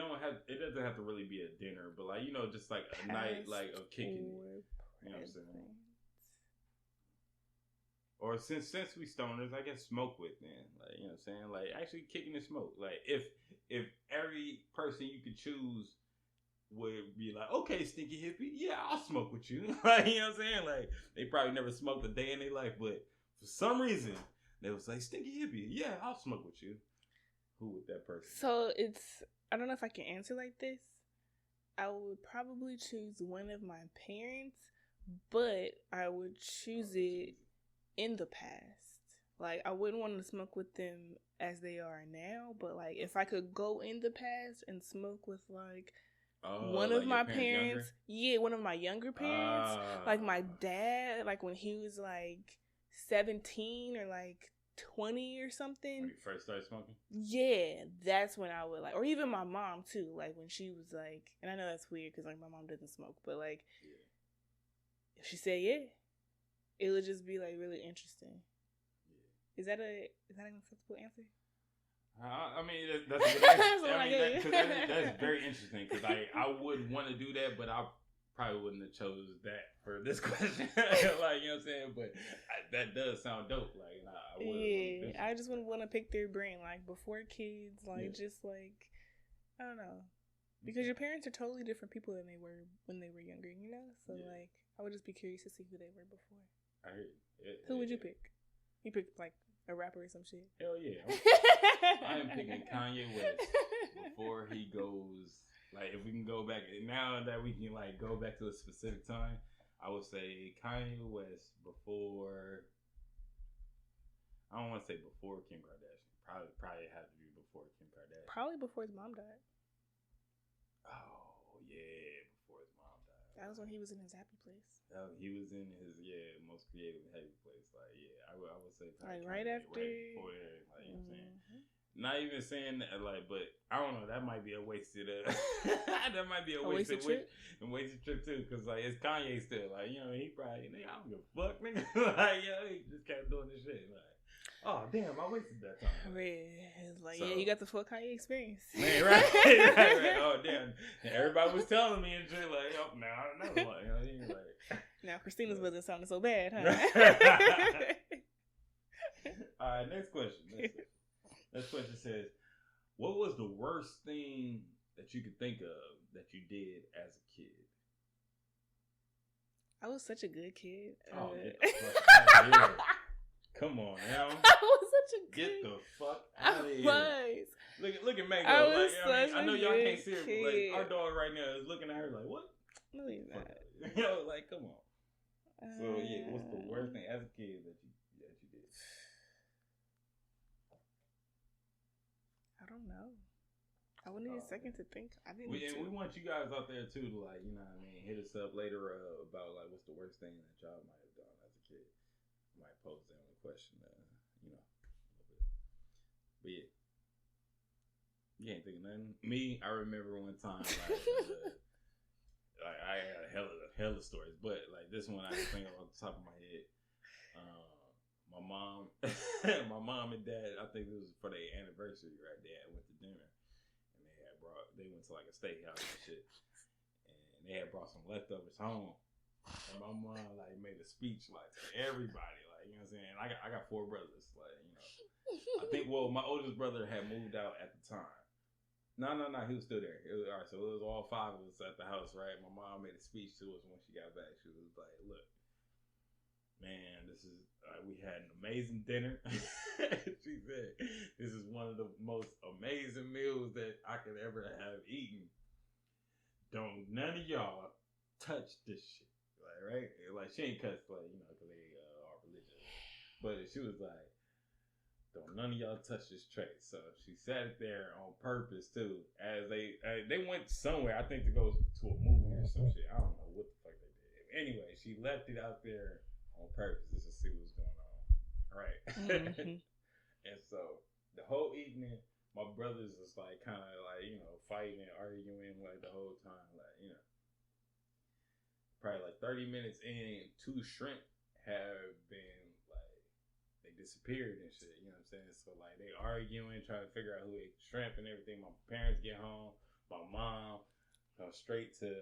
doesn't have to really be a dinner, but like just like a night like of kicking it. You know what I'm saying? Or since we stoners, I guess smoke with then. Like, you know what I'm saying? Like actually kicking the smoke. Like if every person you could choose would be like, okay, Stinkie Hippy, yeah, I'll smoke with you. Like, you know what I'm saying? Like they probably never smoked a day in their life, but for some reason they was like, Stinkie Hippy, yeah, I'll smoke with you. Who would that person? So I don't know if I can answer like this. I would probably choose one of my parents, but I would choose it in the past. Like, I wouldn't want to smoke with them as they are now, but like if I could go in the past and smoke with like one of my parents, one of my younger parents, like my dad, like when he was like 17 or like 20 or something. When you first started smoking? Yeah, that's when I would like, or even my mom too, like when she was like, and I know that's weird because like my mom doesn't smoke, but like if she said it would just be like really interesting. Yeah. Is that an acceptable answer? I mean, that's a good answer. That's very interesting because I would want to do that, but I probably wouldn't have chose that for this question. Like, you know what I'm saying? But that does sound dope. Like, I just wouldn't want to pick their brain like before kids, like just like I don't know, because your parents are totally different people than they were when they were younger, So like, I would just be curious to see who they were before. I heard it. Who would you pick? You picked like a rapper or some shit. Hell yeah. I am picking Kanye West before he goes. Like, if we can go back now that we can like go back to a specific time, I would say Kanye West before. I don't want to say before Kim Kardashian. Probably have to be before Kim Kardashian. Probably before his mom died. Oh yeah, before his mom died. That was when he was in his happy place. He was in his most creative happy place. Like I would say like right after. Right before that, like you know what I'm saying. Not even saying that, like, but I don't know. That might be a wasted. That might be a wasted trip. A wasted trip too, because like it's Kanye still. Like he probably I don't give a fuck, nigga. Like he just kept doing this shit. Like, oh damn, I wasted that time. It's like you got the full Kanye experience. Man, right. Oh damn, and everybody was telling me and shit like, oh now I know. Like, now Christina's wasn't sounding so bad, huh? All right, next question. Next question says, what was the worst thing that you could think of that you did as a kid? I was such a good kid. Oh, yeah. Come on now. I was such a Get good... the fuck out of here. Was. Look at Mango. I was I know y'all can't see her, but kid. our dog right now is looking at her like, what? No, he's not. Like, come on. So yeah, what's the worst thing as a kid that you did? I don't know. I would need a second to think. We want you guys out there too to, like, you know what I mean, hit us up later about like what's the worst thing that y'all might have done as a kid. Might pose that only question, you know, a little bit. But yeah, you can't think of nothing. Me, I remember one time like I had a hell of stories, but like this one I can think of off the top of my head. My mom and dad, I think it was for their anniversary, right? They had went to dinner. They went to like a steakhouse and shit, and they had brought some leftovers home. And my mom like made a speech like to everybody, like, you know what I'm saying. I got 4 brothers, like, you know. I think my oldest brother had moved out at the time. No, he was still there. All right, so it was all 5 of us at the house, right? My mom made a speech to us when she got back. She was like, "Look, man, this is we had an amazing dinner." She said, "This is one of the most amazing meals that I could ever have eaten. Don't none of y'all touch this shit." Like, right? Like, she ain't cussed, like, you know, because they are religious. But she was like, "Don't none of y'all touch this tray." So she sat it there on purpose too. As they went somewhere, I think to go to a movie or some shit. I don't know what the fuck they did. Anyway, she left it out there on purpose just to see what's going on. Right. Mm-hmm. And so the whole evening, my brothers was like kind of like, you know, fighting and arguing like the whole time, like, you know. Probably like 30 minutes in, 2 shrimp have been like, they disappeared and shit, you know what I'm saying? So like they arguing, trying to figure out who ate the shrimp and everything. My parents get home, my mom goes straight to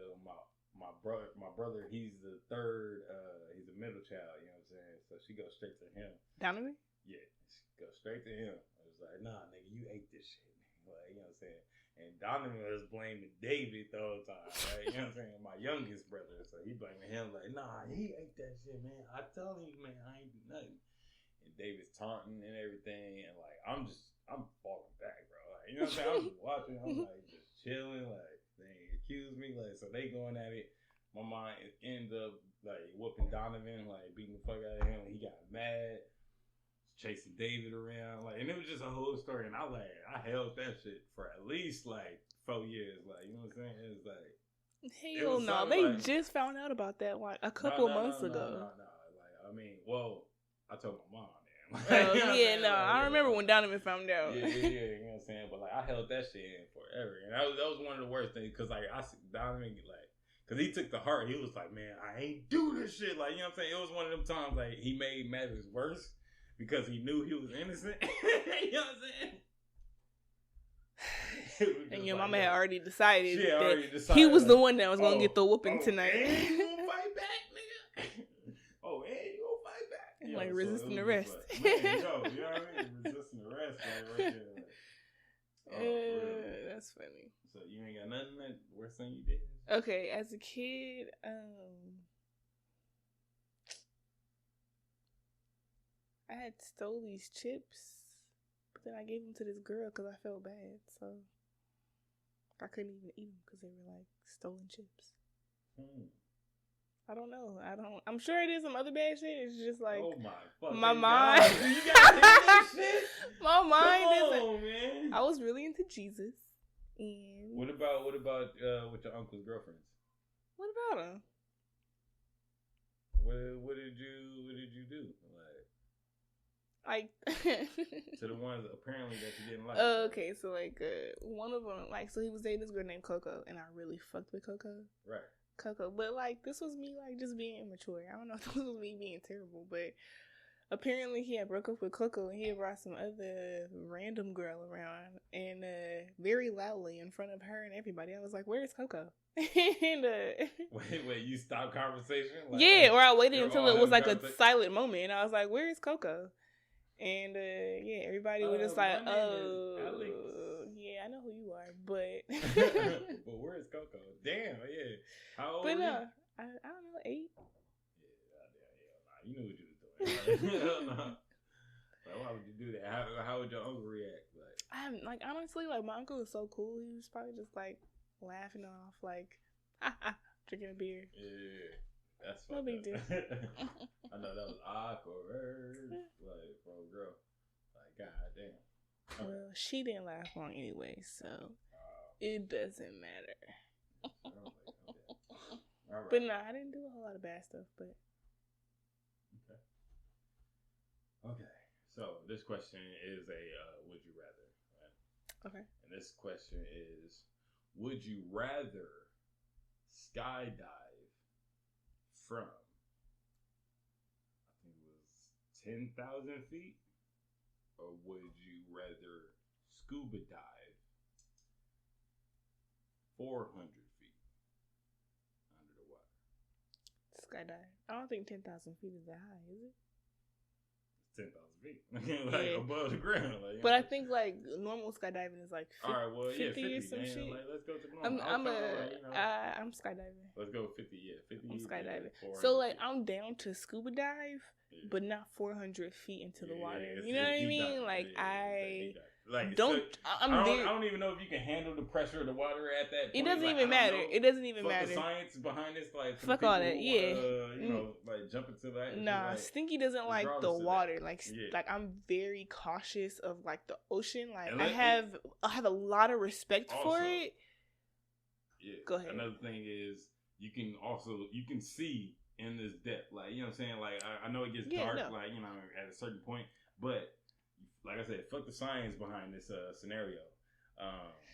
my brother, he's the third, he's the middle child, you know what I'm saying? So she goes straight to him. Donovan? Yeah, she goes straight to him. I was like, "Nah, nigga, you ate this shit." Like, you know what I'm saying? And Donovan was blaming David the whole time, right? You know what I'm saying? My youngest brother. So he blaming him like, "Nah, he ate that shit, man. I tell you, man, I ain't do nothing." And David's taunting and everything. And like, I'm falling back, bro. Like, you know what I'm saying? I'm just watching. I'm like, just chilling. Like, they accuse me. Like, so they going at it. My mom ends up like whooping Donovan, like beating the fuck out of him. He got mad. Chasing David around, like, and it was just a whole story, and I held that shit for at least like 4 years, like, you know what I'm saying? It was like, hell no, they like, just found out about that like a couple months ago. No, like, I mean, well, I told my mom then. Like, you know I remember when Donovan found out. Yeah, you know what I'm saying? But like, I held that shit in forever, and that was one of the worst things, because like I see Donovan like. Cause he took the heart. He was like, "Man, I ain't do this shit." Like, you know what I'm saying? It was one of them times like he made matters worse because he knew he was innocent. You know what I'm saying? And your mama had already decided that he was the one that was gonna get the whooping tonight. And you gonna fight back, nigga? And you gonna fight back? Like, resisting arrest. Like, man, you know what I mean? Resisting arrest, like, right there. That's funny. So you ain't got nothing that worst thing you did? Okay, as a kid, I had stole these chips, but then I gave them to this girl because I felt bad, so I couldn't even eat them because they were like stolen chips. I don't know. I'm sure it is some other bad shit. It's just like, oh my fucking my mind. God. You gotta do this shit. My mind isn't. Man. I was really into Jesus. And what about with your uncle's girlfriends? What about them? What did you do? Like to the ones apparently that you didn't like. Okay, so like one of them, like, so he was dating this girl named Coco, and I really fucked with Coco. Right. Coco, but like this was me like just being immature. I don't know if this was me being terrible, but apparently he had broke up with Coco and he had brought some other random girl around, and very loudly in front of her and everybody. I was like, "Where's Coco?" And wait, you stopped conversation? Like, yeah, or I waited until it was like a silent moment, and I was like, "Where's Coco?" And yeah, everybody was just like, "Oh, yeah, I know who you are, but but where's Coco?" Damn, yeah. How old? But no, I don't know, 8. Yeah, you knew what you was doing. Right? would you do that? How would your uncle react? Like, I'm like, honestly, like my uncle is so cool. He was probably just like laughing off, like, drinking a beer. Yeah, that's no big deal. I know that was awkward, like for a girl. Like, god damn. Okay. Well, she didn't last long anyway, so it doesn't matter. Okay. All right. But no, I didn't do a whole lot of bad stuff. But okay. So this question is a would you rather? Right? Okay. And this question is: would you rather skydive from, I think it was 10,000 feet, or would you rather scuba dive 400 feet under the water? Skydive. I don't think 10,000 feet is that high, is it? 10,000 feet, like above the ground. Like, but I think like normal skydiving is like 50, all right, well, 50 or some man. shit. Like, let's go to normal. I'm skydiving. Let's go 50. Yeah, 50. I'm skydiving. So like I'm down to scuba dive, but not 400 feet into the water. You know what I mean? Dive. Like like don't. I don't even know if you can handle the pressure of the water at that point. It doesn't even matter. It doesn't even matter. The science behind this, like fuck all that. Yeah, you know, like jump into that. Nah, like, Stinkie doesn't like the water. Like I'm very cautious of like the ocean. Like I have a lot of respect for it. Yeah. Go ahead. Another thing is you can see in this depth. Like, you know what I'm saying? Like I know it gets dark, like, you know, at a certain point, but like I said, fuck the science behind this scenario.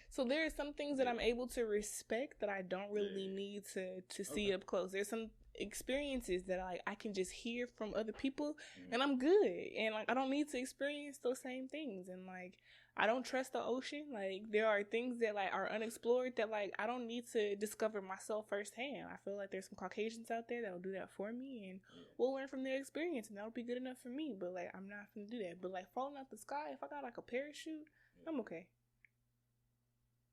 So there are some things that I'm able to respect that I don't really need to see up close. There's some experiences that I can just hear from other people, and I'm good. And like I don't need to experience those same things. And like I don't trust the ocean. Like there are things that like are unexplored that like I don't need to discover myself firsthand. I feel like there's some Caucasians out there that'll do that for me, and we'll learn from their experience, and that'll be good enough for me. But like I'm not gonna do that. But like falling out the sky, if I got like a parachute, I'm okay.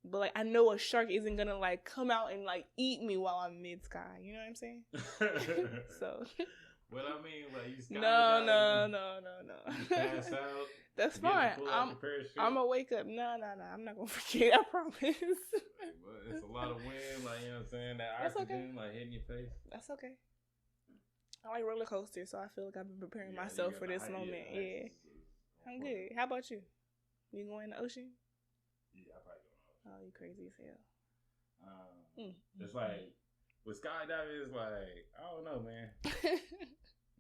But like I know a shark isn't gonna like come out and like eat me while I'm mid sky. You know what I'm saying? So. Well, I mean, like you sky No. You pass out. That's fine. I'm gonna wake up. No. I'm not gonna forget. I promise. But it's a lot of wind, like, you know what I'm saying. That oxygen, like hitting your face. That's okay. I like roller coasters, so I feel like I've been preparing myself for this moment. Yeah, I'm good. How about you? You going in the ocean? Yeah, I probably go in the ocean. Oh, you crazy as hell. It's like with skydiving, it's like I don't know, man.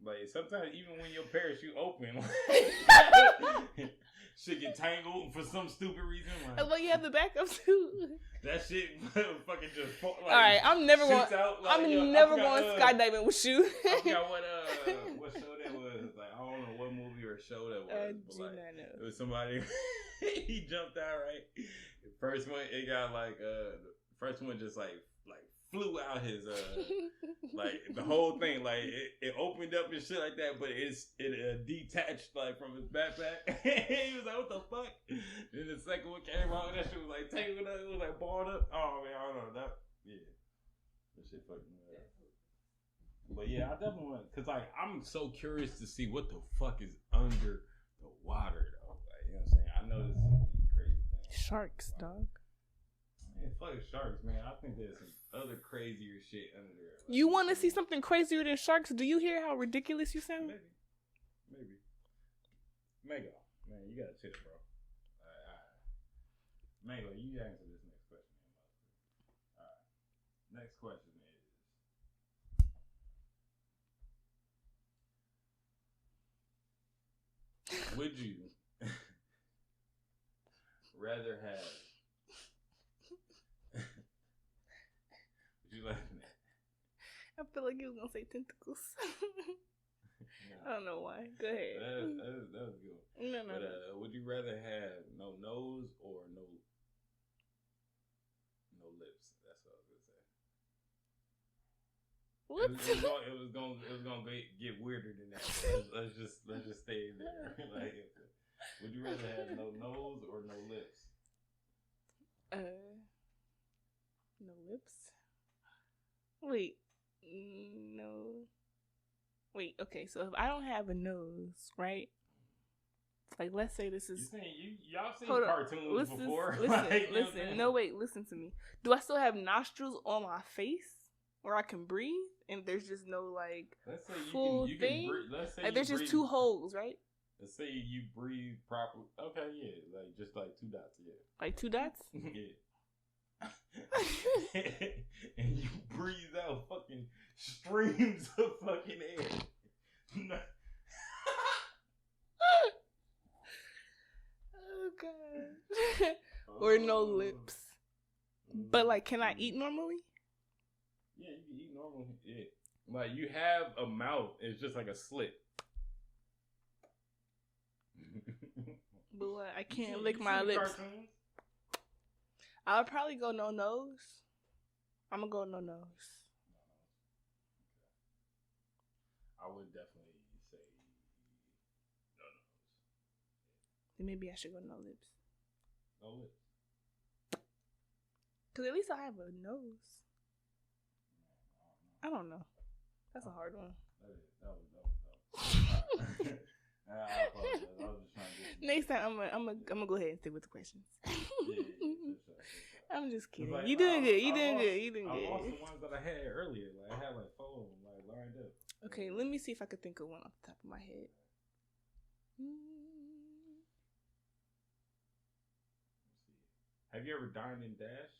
Like sometimes even when your parachute open, like, shit get tangled for some stupid reason. Like, well, you have the backup too. That shit fucking just fall. Like, all right, I'm never going. Out, like, I'm never going skydiving with you. I forgot what show that was. Like I don't know what movie or show that was. But like, it was somebody. He jumped out right. The first one, it got like the first one just like flew out his like the whole thing, like it opened up and shit like that, but it detached like from his backpack. He was like, what the fuck? Then the second one came out and that shit was like tangled up, it was like balled up. Oh man, I don't know that. Yeah, that shit fucking up. But yeah, I definitely want, cause like I'm so curious to see what the fuck is under the water though. Like, you know what I'm saying? I know there's so many crazy things. Sharks, dog. Man, fuck sharks, man. I think there's some other crazier shit under there. Like, you want to see something crazier than sharks? Do you hear how ridiculous you sound? Maybe. Mango, man, you gotta chill, bro. Mango, you answer this next question. All right. Next question is: would you rather have? What you laughing at? I feel like you was gonna say tentacles. I don't know why. Go ahead. That was good. No. But would you rather have no nose or no lips? That's what I was gonna say. What? It was gonna get weirder than that. Let's just stay in there. Like, would you rather have no nose or no lips? No lips. Wait, no. Wait, okay, so if I don't have a nose, right? Like, let's say this is. Y'all seen cartoons before? Listen. No, wait. Listen to me. Do I still have nostrils on my face where I can breathe? And there's just no like let's say full you thing. Can breathe, let's say like there's just 2 holes, right? Let's say you breathe properly. Okay, yeah, like just like 2 dots, yeah. Like 2 dots? Yeah. And you breathe out fucking streams of fucking air. Oh god. Or no lips. But like, can I eat normally? Yeah, you can eat normally. Yeah. Like you have a mouth, it's just like a slit. But what? I can't lick my lips. Cartoons? I would probably go no nose. I'm gonna go no nose. I would definitely say no nose. Then maybe I should go no lips. No lips. Cause at least I have a nose. I don't know. That's a hard one. That was I apologize. I was just trying to get next time, I'm gonna go ahead and stick with the questions. Yeah, I'm just kidding. Like, you doing good. You doing good. I lost the ones that I had earlier. Like I had like 4 of them like lined up. Okay, let me see if I could think of one off the top of my head. Have you ever dined and dashed?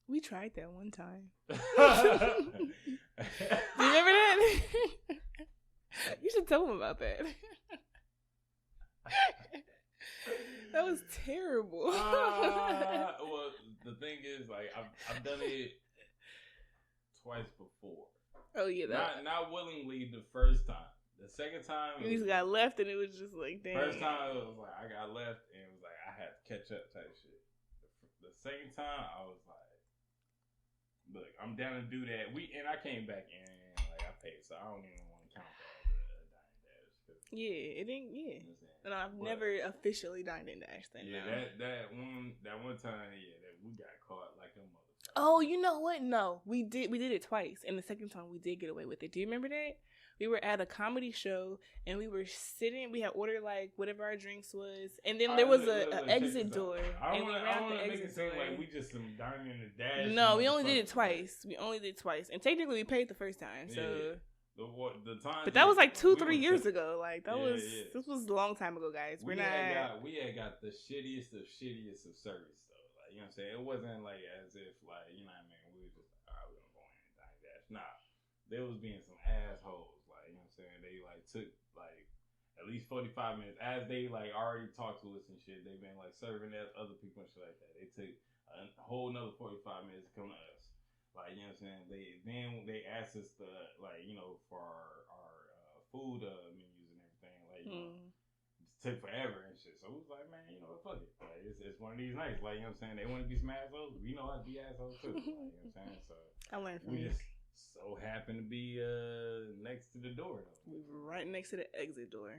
We tried that one time. Do you remember that? You should tell them about that. That was terrible. Well, the thing is, like, I've done it twice before. Oh yeah, not willingly the first time. The second time, you just got left, and it was just like, damn. First time, it was like I got left, and it was like I had to catch up type shit. The second time, I was like, look, I'm down to do that. I came back and like I paid, so I don't even want to count that as a dine dash. Yeah, it ain't. Yeah, and I've never officially dined and dashed. Yeah, that one time, yeah, that we got caught like a motherfucker. Oh, you know what? No, we did it twice, and the second time we did get away with it. Do you remember that? We were at a comedy show, and we were sitting. We had ordered like whatever our drinks was, and then there was an exit door. I don't want to make it seem like we just some dining and dash. No, we only did it twice. And technically we paid the first time. So the time, but that was like 2-3 years ago. Like this was a long time ago, guys. We had got the shittiest of service though. Like, you know what I'm saying? It wasn't like as if like, you know what I mean, we were just we're gonna go in and dine dash. Nah, there was being some assholes. You know what I'm saying? They like took like at least 45 minutes as they like already talked to us and shit. They've been like serving other people and shit like that. They took a whole another 45 minutes to come to us. Like, you know what I'm saying? They asked us to like, you know, for our food menus and everything. Like, you know, it took forever and shit. So we was like, man, you know what, fuck it. Like, it's one of these nights. Like, you know what I'm saying? They want to be some assholes. We know how to be assholes too. Like, you know what I'm saying? So I learned from you. So happen to be next to the door though. We were right next to the exit door.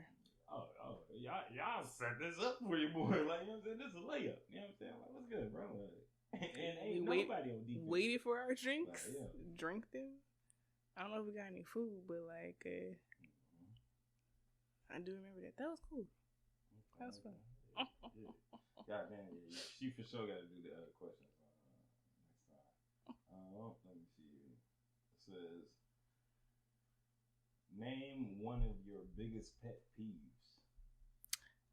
Oh, y'all set this up for you, boy. Like, you know what I'm saying? This is a layup. You know what I'm saying? Like, what's good, bro? Like, and ain't nobody on defense. Waited for our drinks, like, drank them. I don't know if we got any food, but like, I do remember that. That was cool. That was fun. God damn, she for sure got to do the other questions next time. Let me see. Says, name one of your biggest pet peeves.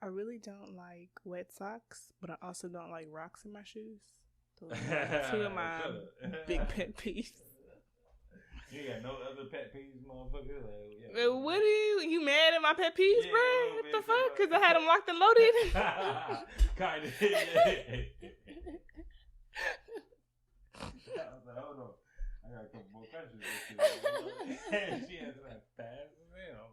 I really don't like wet socks, but I also don't like rocks in my shoes. Those are 2 of my big pet peeves. You got no other pet peeves, motherfucker? Like, what are you mad at my pet peeves, bro? What the fuck? Because I had them locked and loaded? Kind of. I was like, hold on. I got a couple more questions. She has like pass as hell.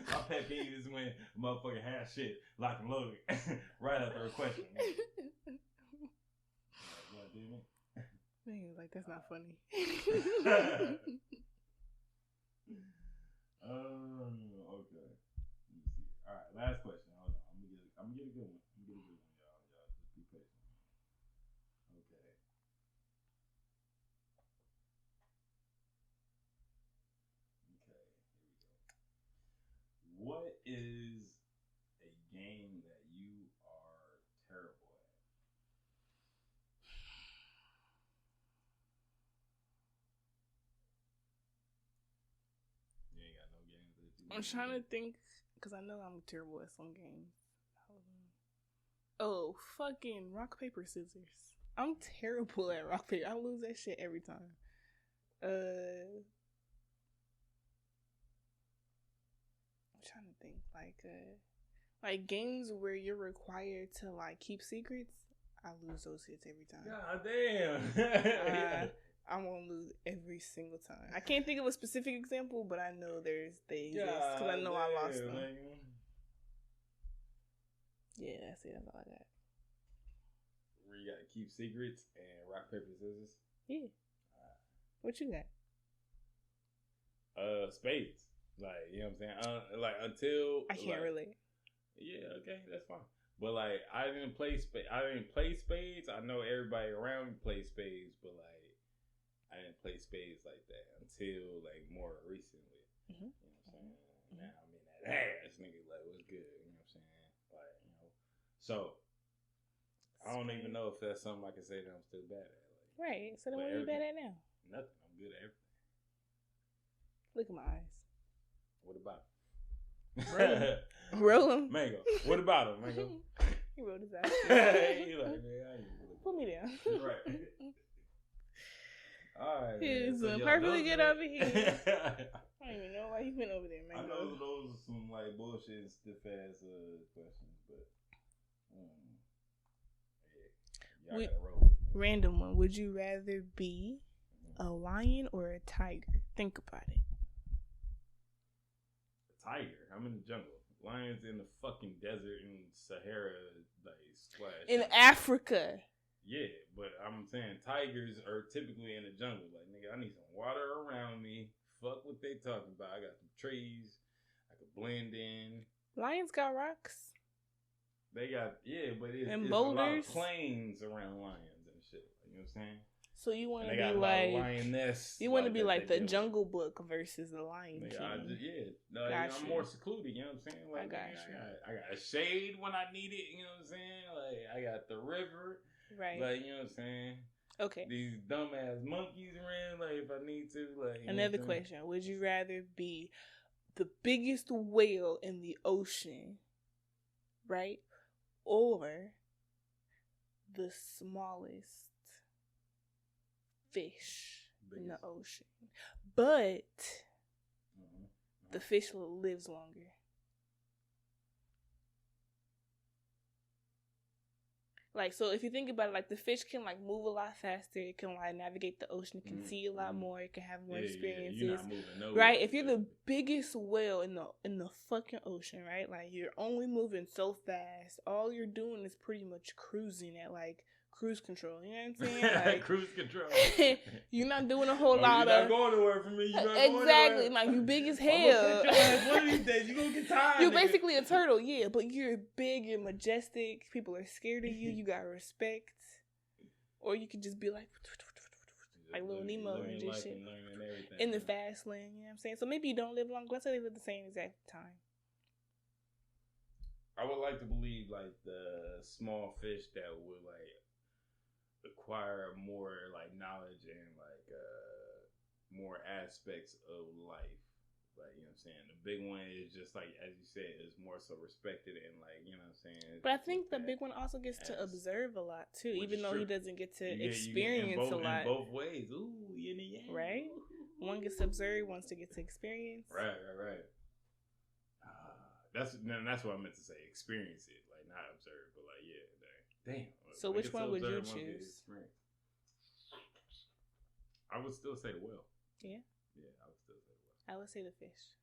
My pet peeve is when a motherfucker has shit locked and loaded right after a question. Man, like that's not funny. Okay. Let me see. All right, last question. Hold on. I'm gonna get a good one. Y'all. Just be patient. Okay. Okay, here we go. is a game that you are terrible at? You ain't got no games that you. I'm trying to think because I know I'm terrible at some games. Oh, fucking rock paper scissors. I'm terrible at rock paper. I lose that shit every time. I'm trying to think like games where you're required to like keep secrets. I lose those hits every time. God damn. I'm gonna lose every single time. I can't think of a specific example, but I know they exist because I know I lost them. Yeah, that's it. That's all I got. Where you gotta keep secrets and rock paper scissors. Yeah. What you got? Spades. Like, you know what I'm saying? Like until I can't relate. Yeah, okay, that's fine. But like, I didn't play spades. I know everybody around me plays spades, but like, I didn't play spades like that until like more recently. Mm-hmm. You know what I'm saying? Mm-hmm. Now I'm in that ass nigga. Like, what's good? You know what I'm saying? Like, you know. So I don't even know if that's something I can say that I'm still bad at. Like, right. So then what are you bad at now? Nothing. I'm good at everything. Look at my eyes. What about Roll him. Mango. What about him, Mango? He rolled his ass. He like, man, I ain't put me down. Right. All right. He's perfectly good over here. I don't even know why you went over there, man. I know those are some like bullshit, stiff ass questions, but yeah, y'all gotta roll with it. Random one. Would you rather be a lion or a tiger? Think about it. Tiger. I'm in the jungle. Lions in the fucking desert in Sahara, like slash. In Africa. Yeah, but I'm saying tigers are typically in the jungle. Like, nigga, I need some water around me. Fuck what they talking about. I got some trees. I could blend in. Lions got rocks. They got, but it's and boulders. A lot of plains around lions and shit. You know what I'm saying? So you want to be like lioness. You want to be like the Jungle Book versus the Lion King. I'm more secluded. You know what I'm saying? Like, I got a shade when I need it. You know what I'm saying? Like, I got the river. Right. Like, you know what I'm saying? Okay. These dumbass monkeys around. Like, if I need to. Like, another question: would you rather be the biggest whale in the ocean, right, or the smallest fish in the ocean, but the fish lives longer? Like, so if you think about it, like, the fish can, like, move a lot faster. It can, like, navigate the ocean. It can see a lot more. It can have more experiences. You're not moving nowhere. Right? If you're the biggest whale in the fucking ocean, right? Like, you're only moving so fast. All you're doing is pretty much cruising at, like, cruise control. You know what I'm saying? Like, cruise control. You're not doing a whole lot of. You're not going nowhere for me. You're not exactly. Like, you big as hell. One of these days, you're going to get tired. You're basically a turtle, yeah. But you're big, you're majestic. People are scared of you. You got respect. Or you could just be like little Nemo and just shit. In the fast lane, you know what I'm saying? So maybe you don't live long. Let's say they live the same exact time. I would like to believe, like, the small fish that would, like, acquire more, like, knowledge and, like, more aspects of life. Like, you know what I'm saying? The big one is just, like, as you said, is more so respected and, like, you know what I'm saying? But I think the big one also gets to observe a lot, too, even though he doesn't get to experience a lot. In both ways. Ooh, yin and yang. Right? One gets to observe, one to get to experience. Right. That's what I meant to say. Experience it. Like, not observe, but, like, yeah. Damn. So which one would you choose? I would still say the whale. Yeah? Yeah, I would still say the whale. I would say the fish.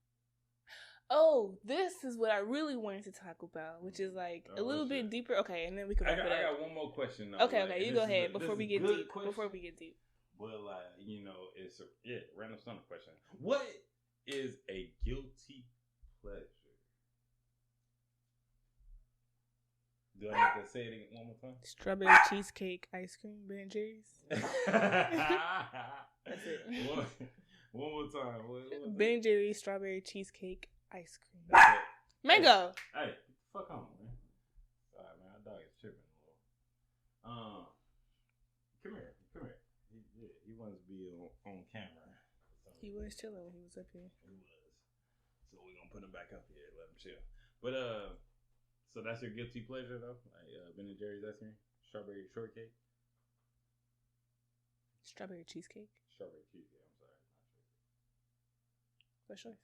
Oh, this is what I really wanted to talk about, which is like a little bit deeper. Okay, and then we can wrap it up. I got one more question though. Okay, you go ahead before we get deep. Before we get deep. Well, like, you know, it's random stunner question. What is a guilty pleasure? Do I have to say it one more time? Strawberry cheesecake ice cream, Ben & Jerry's. That's it. One more time. Ben & Jerry's strawberry cheesecake ice cream. That's it. Mango. Hey, fuck on, man. Alright, man. Our dog is tripping a little. Come here. He wants to be on camera. He was chilling when he was up here. He was. So we're gonna put him back up here, let him chill. But so that's your guilty pleasure though? Like Ben and Jerry's ice cream? Strawberry shortcake? Strawberry cheesecake? Strawberry cheesecake, I'm sorry. Not shortcake. What's yours?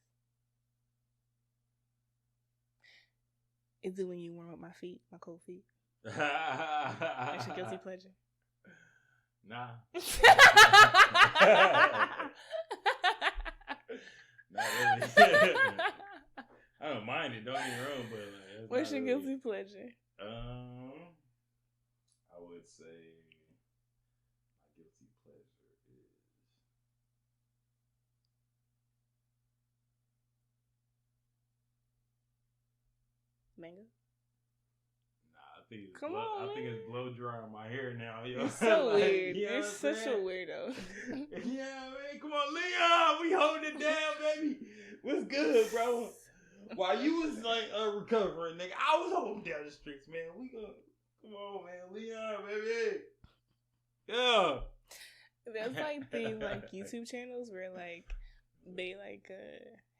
Is it when you warm up my feet, my cold feet? That's your guilty pleasure? Nah. Not really. I don't mind it, don't get me wrong, but like, what's your guilty pleasure? I would say my guilty pleasure is mango. I think it's blow drying my hair now. Yo. It's so like, weird. You know You're such a weirdo. Yeah, man. Come on, Leon. We holding it down, baby. What's good, bro? While you was like recovering, nigga, I was holding down the streets, man. We go. Come on, man. Leon, baby. Yeah. There's like these like YouTube channels where like they like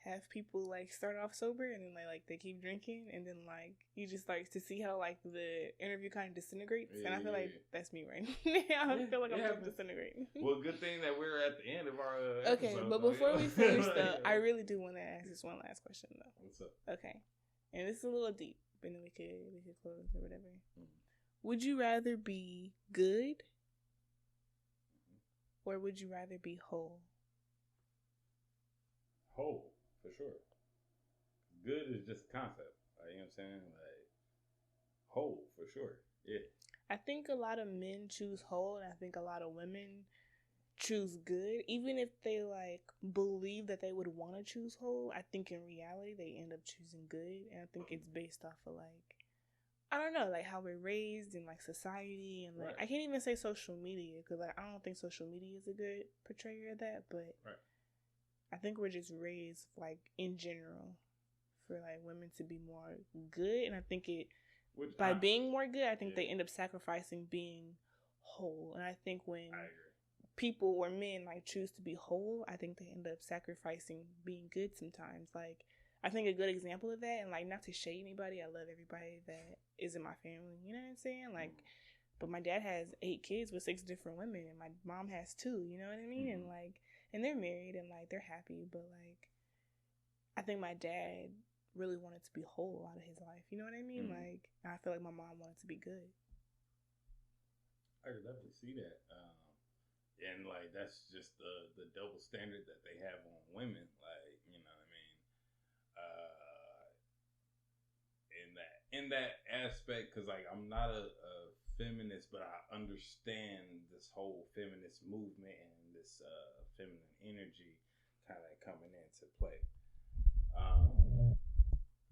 have people like start off sober and then they keep drinking and then like you just like to see how like the interview kind of disintegrates and I feel like that's me right now. I feel like I'm just disintegrating. Well, good thing that we're at the end of our okay, episode, but before we finish though, I really do want to ask this one last question though. What's up? Okay, and this is a little deep, but then we could close or whatever. Would you rather be good or would you rather be whole? Whole. For sure. Good is just a concept. Like, you know what I'm saying? Like, whole, for sure. Yeah. I think a lot of men choose whole, and I think a lot of women choose good. Even if they, like, believe that they would want to choose whole, I think in reality they end up choosing good. And I think it's based off of, like, I don't know, like, how we're raised in, like, society. And, like, I can't even say social media, because, like, I don't think social media is a good portrayer of that, but... Right. I think we're just raised, like, in general, for, like, women to be more good. And I think being more good, I think they end up sacrificing being whole. And I think when people or men, like, choose to be whole, I think they end up sacrificing being good sometimes. Like, I think a good example of that, and, like, not to shade anybody, I love everybody that is in my family, you know what I'm saying? Like, but my dad has 8 kids with 6 different women, and my mom has 2, you know what I mean? And, like, and they're married and, like, they're happy, but, like, I think my dad really wanted to be whole out of his life. You know what I mean? Like, I feel like my mom wanted to be good. I could definitely see that. And, like, that's just the double standard that they have on women. Like, you know what I mean? In that aspect, because, like, I'm not a feminist, but I understand this whole feminist movement and this feminine energy kind of coming into play.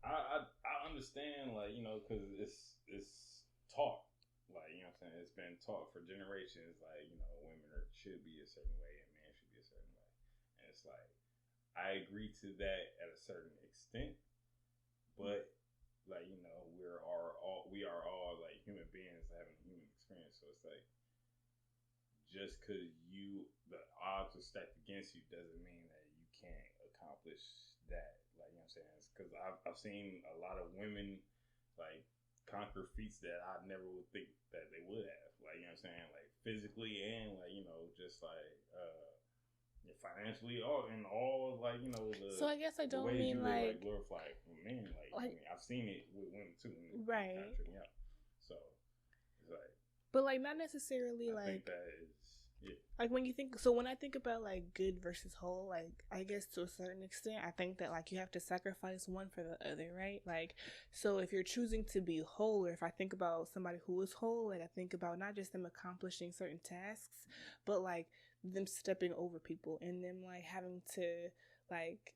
I understand, like, you know, because it's taught, like, you know what I'm saying, it's been taught for generations, like, you know, women should be a certain way and men should be a certain way, and it's like I agree to that at a certain extent, but, like, you know, we are all like human beings having a human experience, so it's like, just because the odds are stacked against you doesn't mean that you can't accomplish that. Like, you know what I'm saying? Because I've seen a lot of women, like, conquer feats that I never would think that they would have. Like, you know what I'm saying? Like, physically and, like, you know, just, like, financially, all like, you know, so I guess I don't mean, like glorify men. Like, I mean, I've seen it with women, too. Right. Kind of trip me out. So, it's like... But, like, not necessarily, I like... think that is... Yeah. Like, when I think about, like, good versus whole, like, I guess to a certain extent, I think that, like, you have to sacrifice one for the other, right? Like, so if you're choosing to be whole, or if I think about somebody who is whole, like, I think about not just them accomplishing certain tasks, but, like, them stepping over people and them, like, having to, like,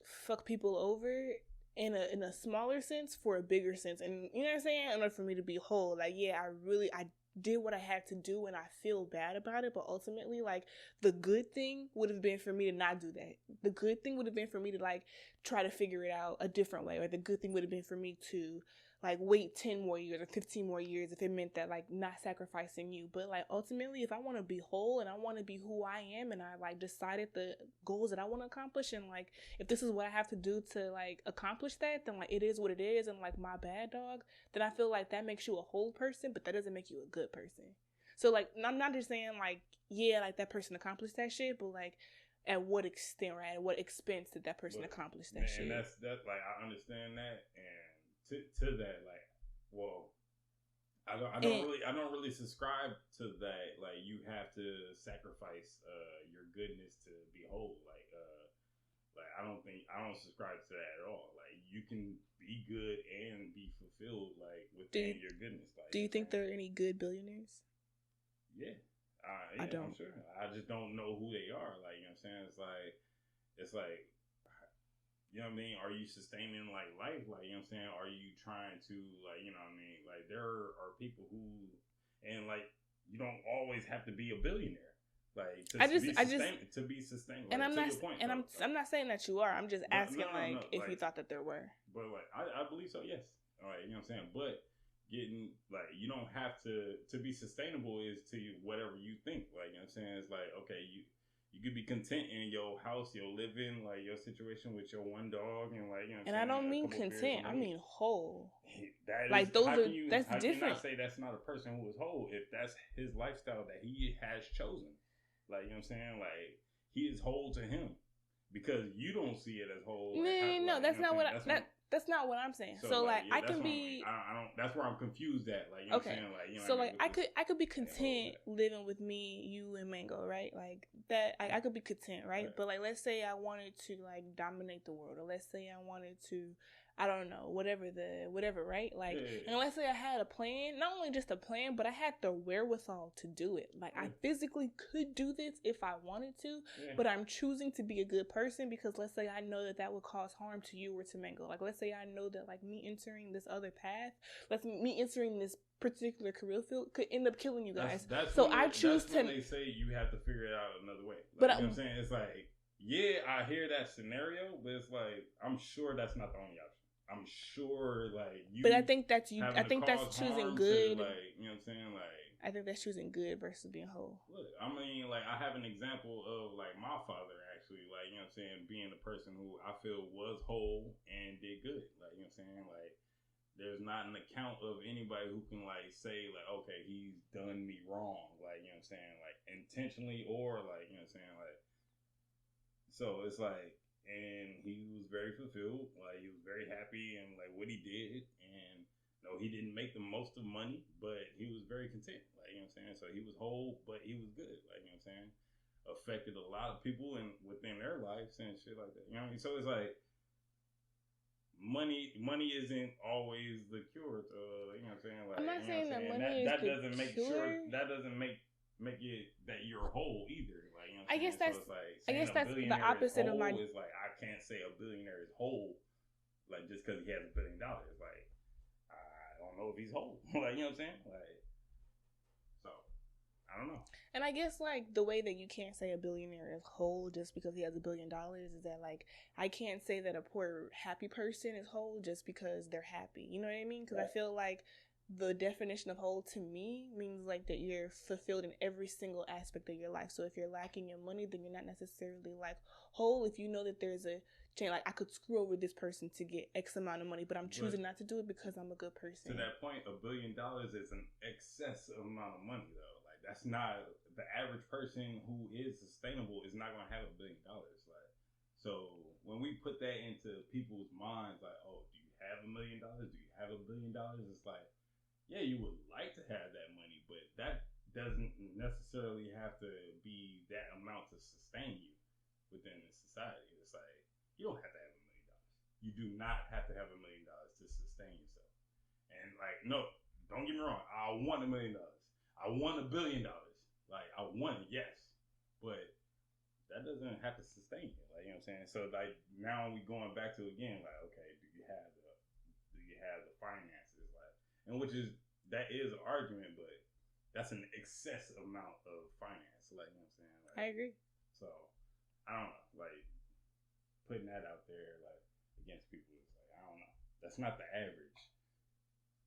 fuck people over in a smaller sense for a bigger sense. And, you know what I'm saying? In order for me to be whole, like, yeah, I did what I had to do and I feel bad about it, but ultimately, like, the good thing would have been for me to not do that. The good thing would have been for me to, like, try to figure it out a different way, or the good thing would have been for me to, like, wait 10 more years or 15 more years if it meant that, like, not sacrificing you. But, like, ultimately, if I want to be whole and I want to be who I am and I, like, decided the goals that I want to accomplish, and, like, if this is what I have to do to, like, accomplish that, then, like, it is what it is, and, like, my bad, dog, then I feel like that makes you a whole person, but that doesn't make you a good person. So, like, I'm not just saying, like, yeah, like, that person accomplished that shit, but, like, at what extent, right? At what expense did that person accomplish that shit? And that's like, I understand that, and to that, like, well, I don't really subscribe to that. Like, you have to sacrifice your goodness to be whole. Like I don't subscribe to that at all. Like, you can be good and be fulfilled, like, within your goodness. Like, do you think there are any good billionaires? Yeah. I don't. I'm sure. I just don't know who they are. Like, you know what I'm saying? It's like, you know what I mean? Are you sustaining, like, life? Like, you know what I'm saying? Are you trying to, like, you know what I mean? Like, there are people who, and, like, you don't always have to be a billionaire. Like, to be sustainable. And like, I'm not saying that you are. I'm just asking, if you thought that there were. But, like, I believe so, yes. All right, you know what I'm saying? But getting, like, you don't have to be sustainable is to whatever you think. Like, you know what I'm saying? It's like, okay, you could be content in your house, your living, like, your situation with your one dog, and, like, you know what I'm saying? And I don't mean content, I mean whole. That's different. How can you not say that's not a person who is whole if that's his lifestyle that he has chosen? Like, you know what I'm saying? Like, he is whole to him because you don't see it as whole. No, that's not what that's not what I'm saying. So like, I can be. I don't. That's where I'm confused at. Like, you know what I'm saying? Like, you know. So, like, I could be content living with me, you, and Mango, right? Like that. I could be content, right? But, like, let's say I wanted to, like, dominate the world, or let's say I wanted to, I don't know, whatever, right? Like, and let's say I had a plan, not only just a plan, but I had the wherewithal to do it. Like, I physically could do this if I wanted to, but I'm choosing to be a good person because, let's say I know that would cause harm to you or to Mango. Like, let's say I know that, like, me entering this other path, me entering this particular career field could end up killing you guys. I choose to. They say you have to figure it out another way. Like, but you know what I'm saying? It's like, yeah, I hear that scenario, but it's like, I'm sure that's not the only option. I'm sure, like, you. But I think that's you. I think that's choosing good. Like, you know what I'm saying? Like, I think that's choosing good versus being whole. Look, I mean, like, I have an example of, like, my father actually, like, you know what I'm saying, being the person who I feel was whole and did good. Like, you know what I'm saying? Like, there's not an account of anybody who can, like, say, like, okay, he's done me wrong. Like, you know what I'm saying? Like, intentionally or, like, you know what I'm saying? Like, so it's like, and he was very fulfilled. Like, he was very happy and, like, what he did. And, no, he didn't make the most of money, but he was very content. Like, you know what I'm saying? So he was whole, but he was good. Like, you know what I'm saying? Affected a lot of people within their lives and shit like that. You know what I mean? So it's like, money isn't always the cure to, you know what I'm saying? Like, I'm not saying that money is the cure. That doesn't make it that you're whole either. Like, you know what I guess that's, so like, I guess that's the opposite of my. Is like, I can't say a billionaire is whole, like, just because he has $1 billion. Like, I don't know if he's whole. Like, you know what I'm saying? Like, so I don't know. And I guess, like, the way that you can't say a billionaire is whole just because he has $1 billion is that, like, I can't say that a poor happy person is whole just because they're happy. You know what I mean? Because I feel like the definition of whole to me means, like, that you're fulfilled in every single aspect of your life. So if you're lacking in money, then you're not necessarily, like, whole. If you know that there's a chain, like, I could screw over this person to get X amount of money, but I'm choosing not to do it because I'm a good person. To that point, $1 billion is an excessive amount of money, though. Like, that's not the average person who is sustainable is not going to have $1 billion. Like, so when we put that into people's minds, like, oh, do you have $1 million? Do you have $1 billion? It's like, yeah, you would like to have that money, but that doesn't necessarily have to be that amount to sustain you within the society. It's like, you don't have to have $1 million. You do not have to have $1 million to sustain yourself. And, like, no, don't get me wrong. I want $1 million. I want $1 billion. Like, I want it, yes, but that doesn't have to sustain you. Like, you know what I'm saying? So, like, now we going back to again, like, okay, do you have the finances? Like, and that is an argument, but that's an excessive amount of finance. Like, you know what I'm saying? Like, I agree. So, I don't know. Like, putting that out there, like, against people is like, I don't know. That's not the average.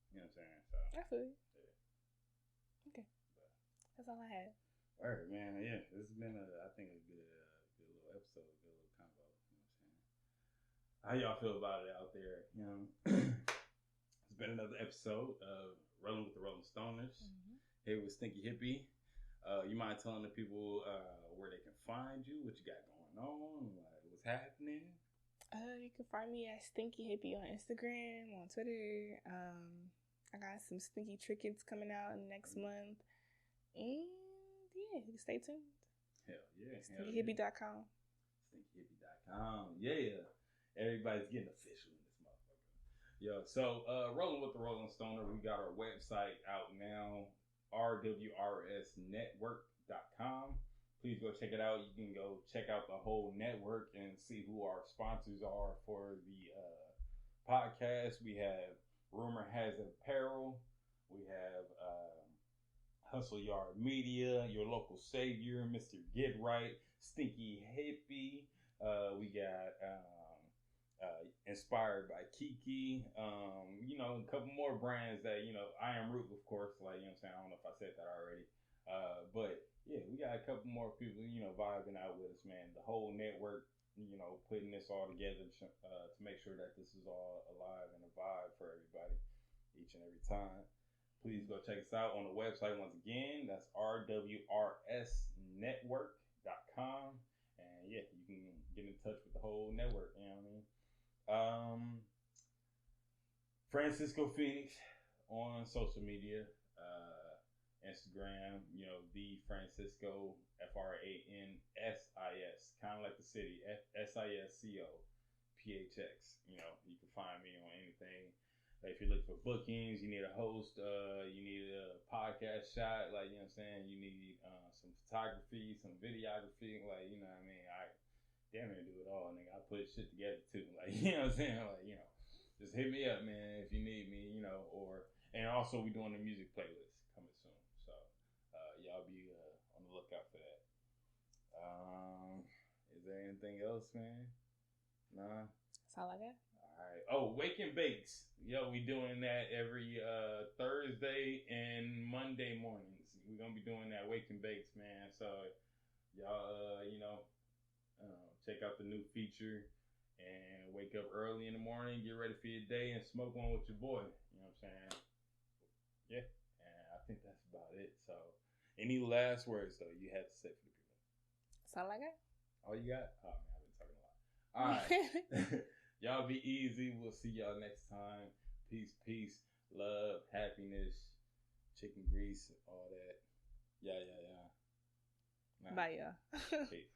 You know what I'm saying? So, I feel you. Yeah. Okay. But, that's all I had. All right, man. Yeah, this has been, I think, a good little episode, good little combo. You know what I'm saying? How y'all feel about it out there? You know, it's been another episode of Rolling with the Rolling Stoners. Mm-hmm. Here with Stinkie Hippy. You mind telling the people where they can find you, what you got going on, like what's happening? You can find me at Stinkie Hippy on Instagram, on Twitter. I got some Stinky Trinkets coming out next month. And yeah, stay tuned. Hell yeah. StinkieHippy.com. StinkieHippy.com. Yeah. Everybody's getting official in this motherfucker. Yo, so Rolling with the Rolling Stoner, we got our website out now, RWRSnetwork.com. Please go check it out. You can go check out the whole network and see who our sponsors are for the podcast. We have Rumor Has It Apparel. We have Hustle Yard Media, your local savior, Mr. Get Right, Stinkie Hippy. We got Inspired by Kiki. You know, a couple more brands that, you know, I Am Root, of course. Like, you know what I'm saying? I don't know if I said that already. But yeah, we got a couple more people, you know, vibing out with us, man. The whole network, you know, putting this all together to make sure that this is all alive and a vibe for everybody each and every time. Please go check us out on the website once again. That's RWRSnetwork.com. And yeah, you can get in touch with the whole network, you know what I mean? Fransisco Phoenics on social media. Instagram, you know, the Fransisco, FRANSIS, kind of like the city, SISCOPHX. You know, you can find me on anything. Like if you're looking for bookings, you need a host, you need a podcast shot, like, you know what I'm saying? You need some photography, some videography, like, you know what I mean? I damn near do it all, nigga. I put shit together too, like, you know what I'm saying? Like, you know, just hit me up, man, if you need me, you know, and also we doing the music playlist coming soon. Y'all be on the lookout for that. Is there anything else, man? Nah. That's all I got. All right. Oh, Wake and Bakes. Yo, we doing that every Thursday and Monday mornings. We're gonna be doing that Wake and Bakes, man. So y'all, you know, check out the new feature and wake up early in the morning, get ready for your day, and smoke one with your boy. You know what I'm saying? Yeah. And I think that's about it. So. Any last words, though, you have to say for the people? That's all I got. All you got? Oh, man, I've been talking a lot. All right. Y'all be easy. We'll see y'all next time. Peace, peace, love, happiness, chicken grease, all that. Yeah. Nah. Bye, y'all. Peace.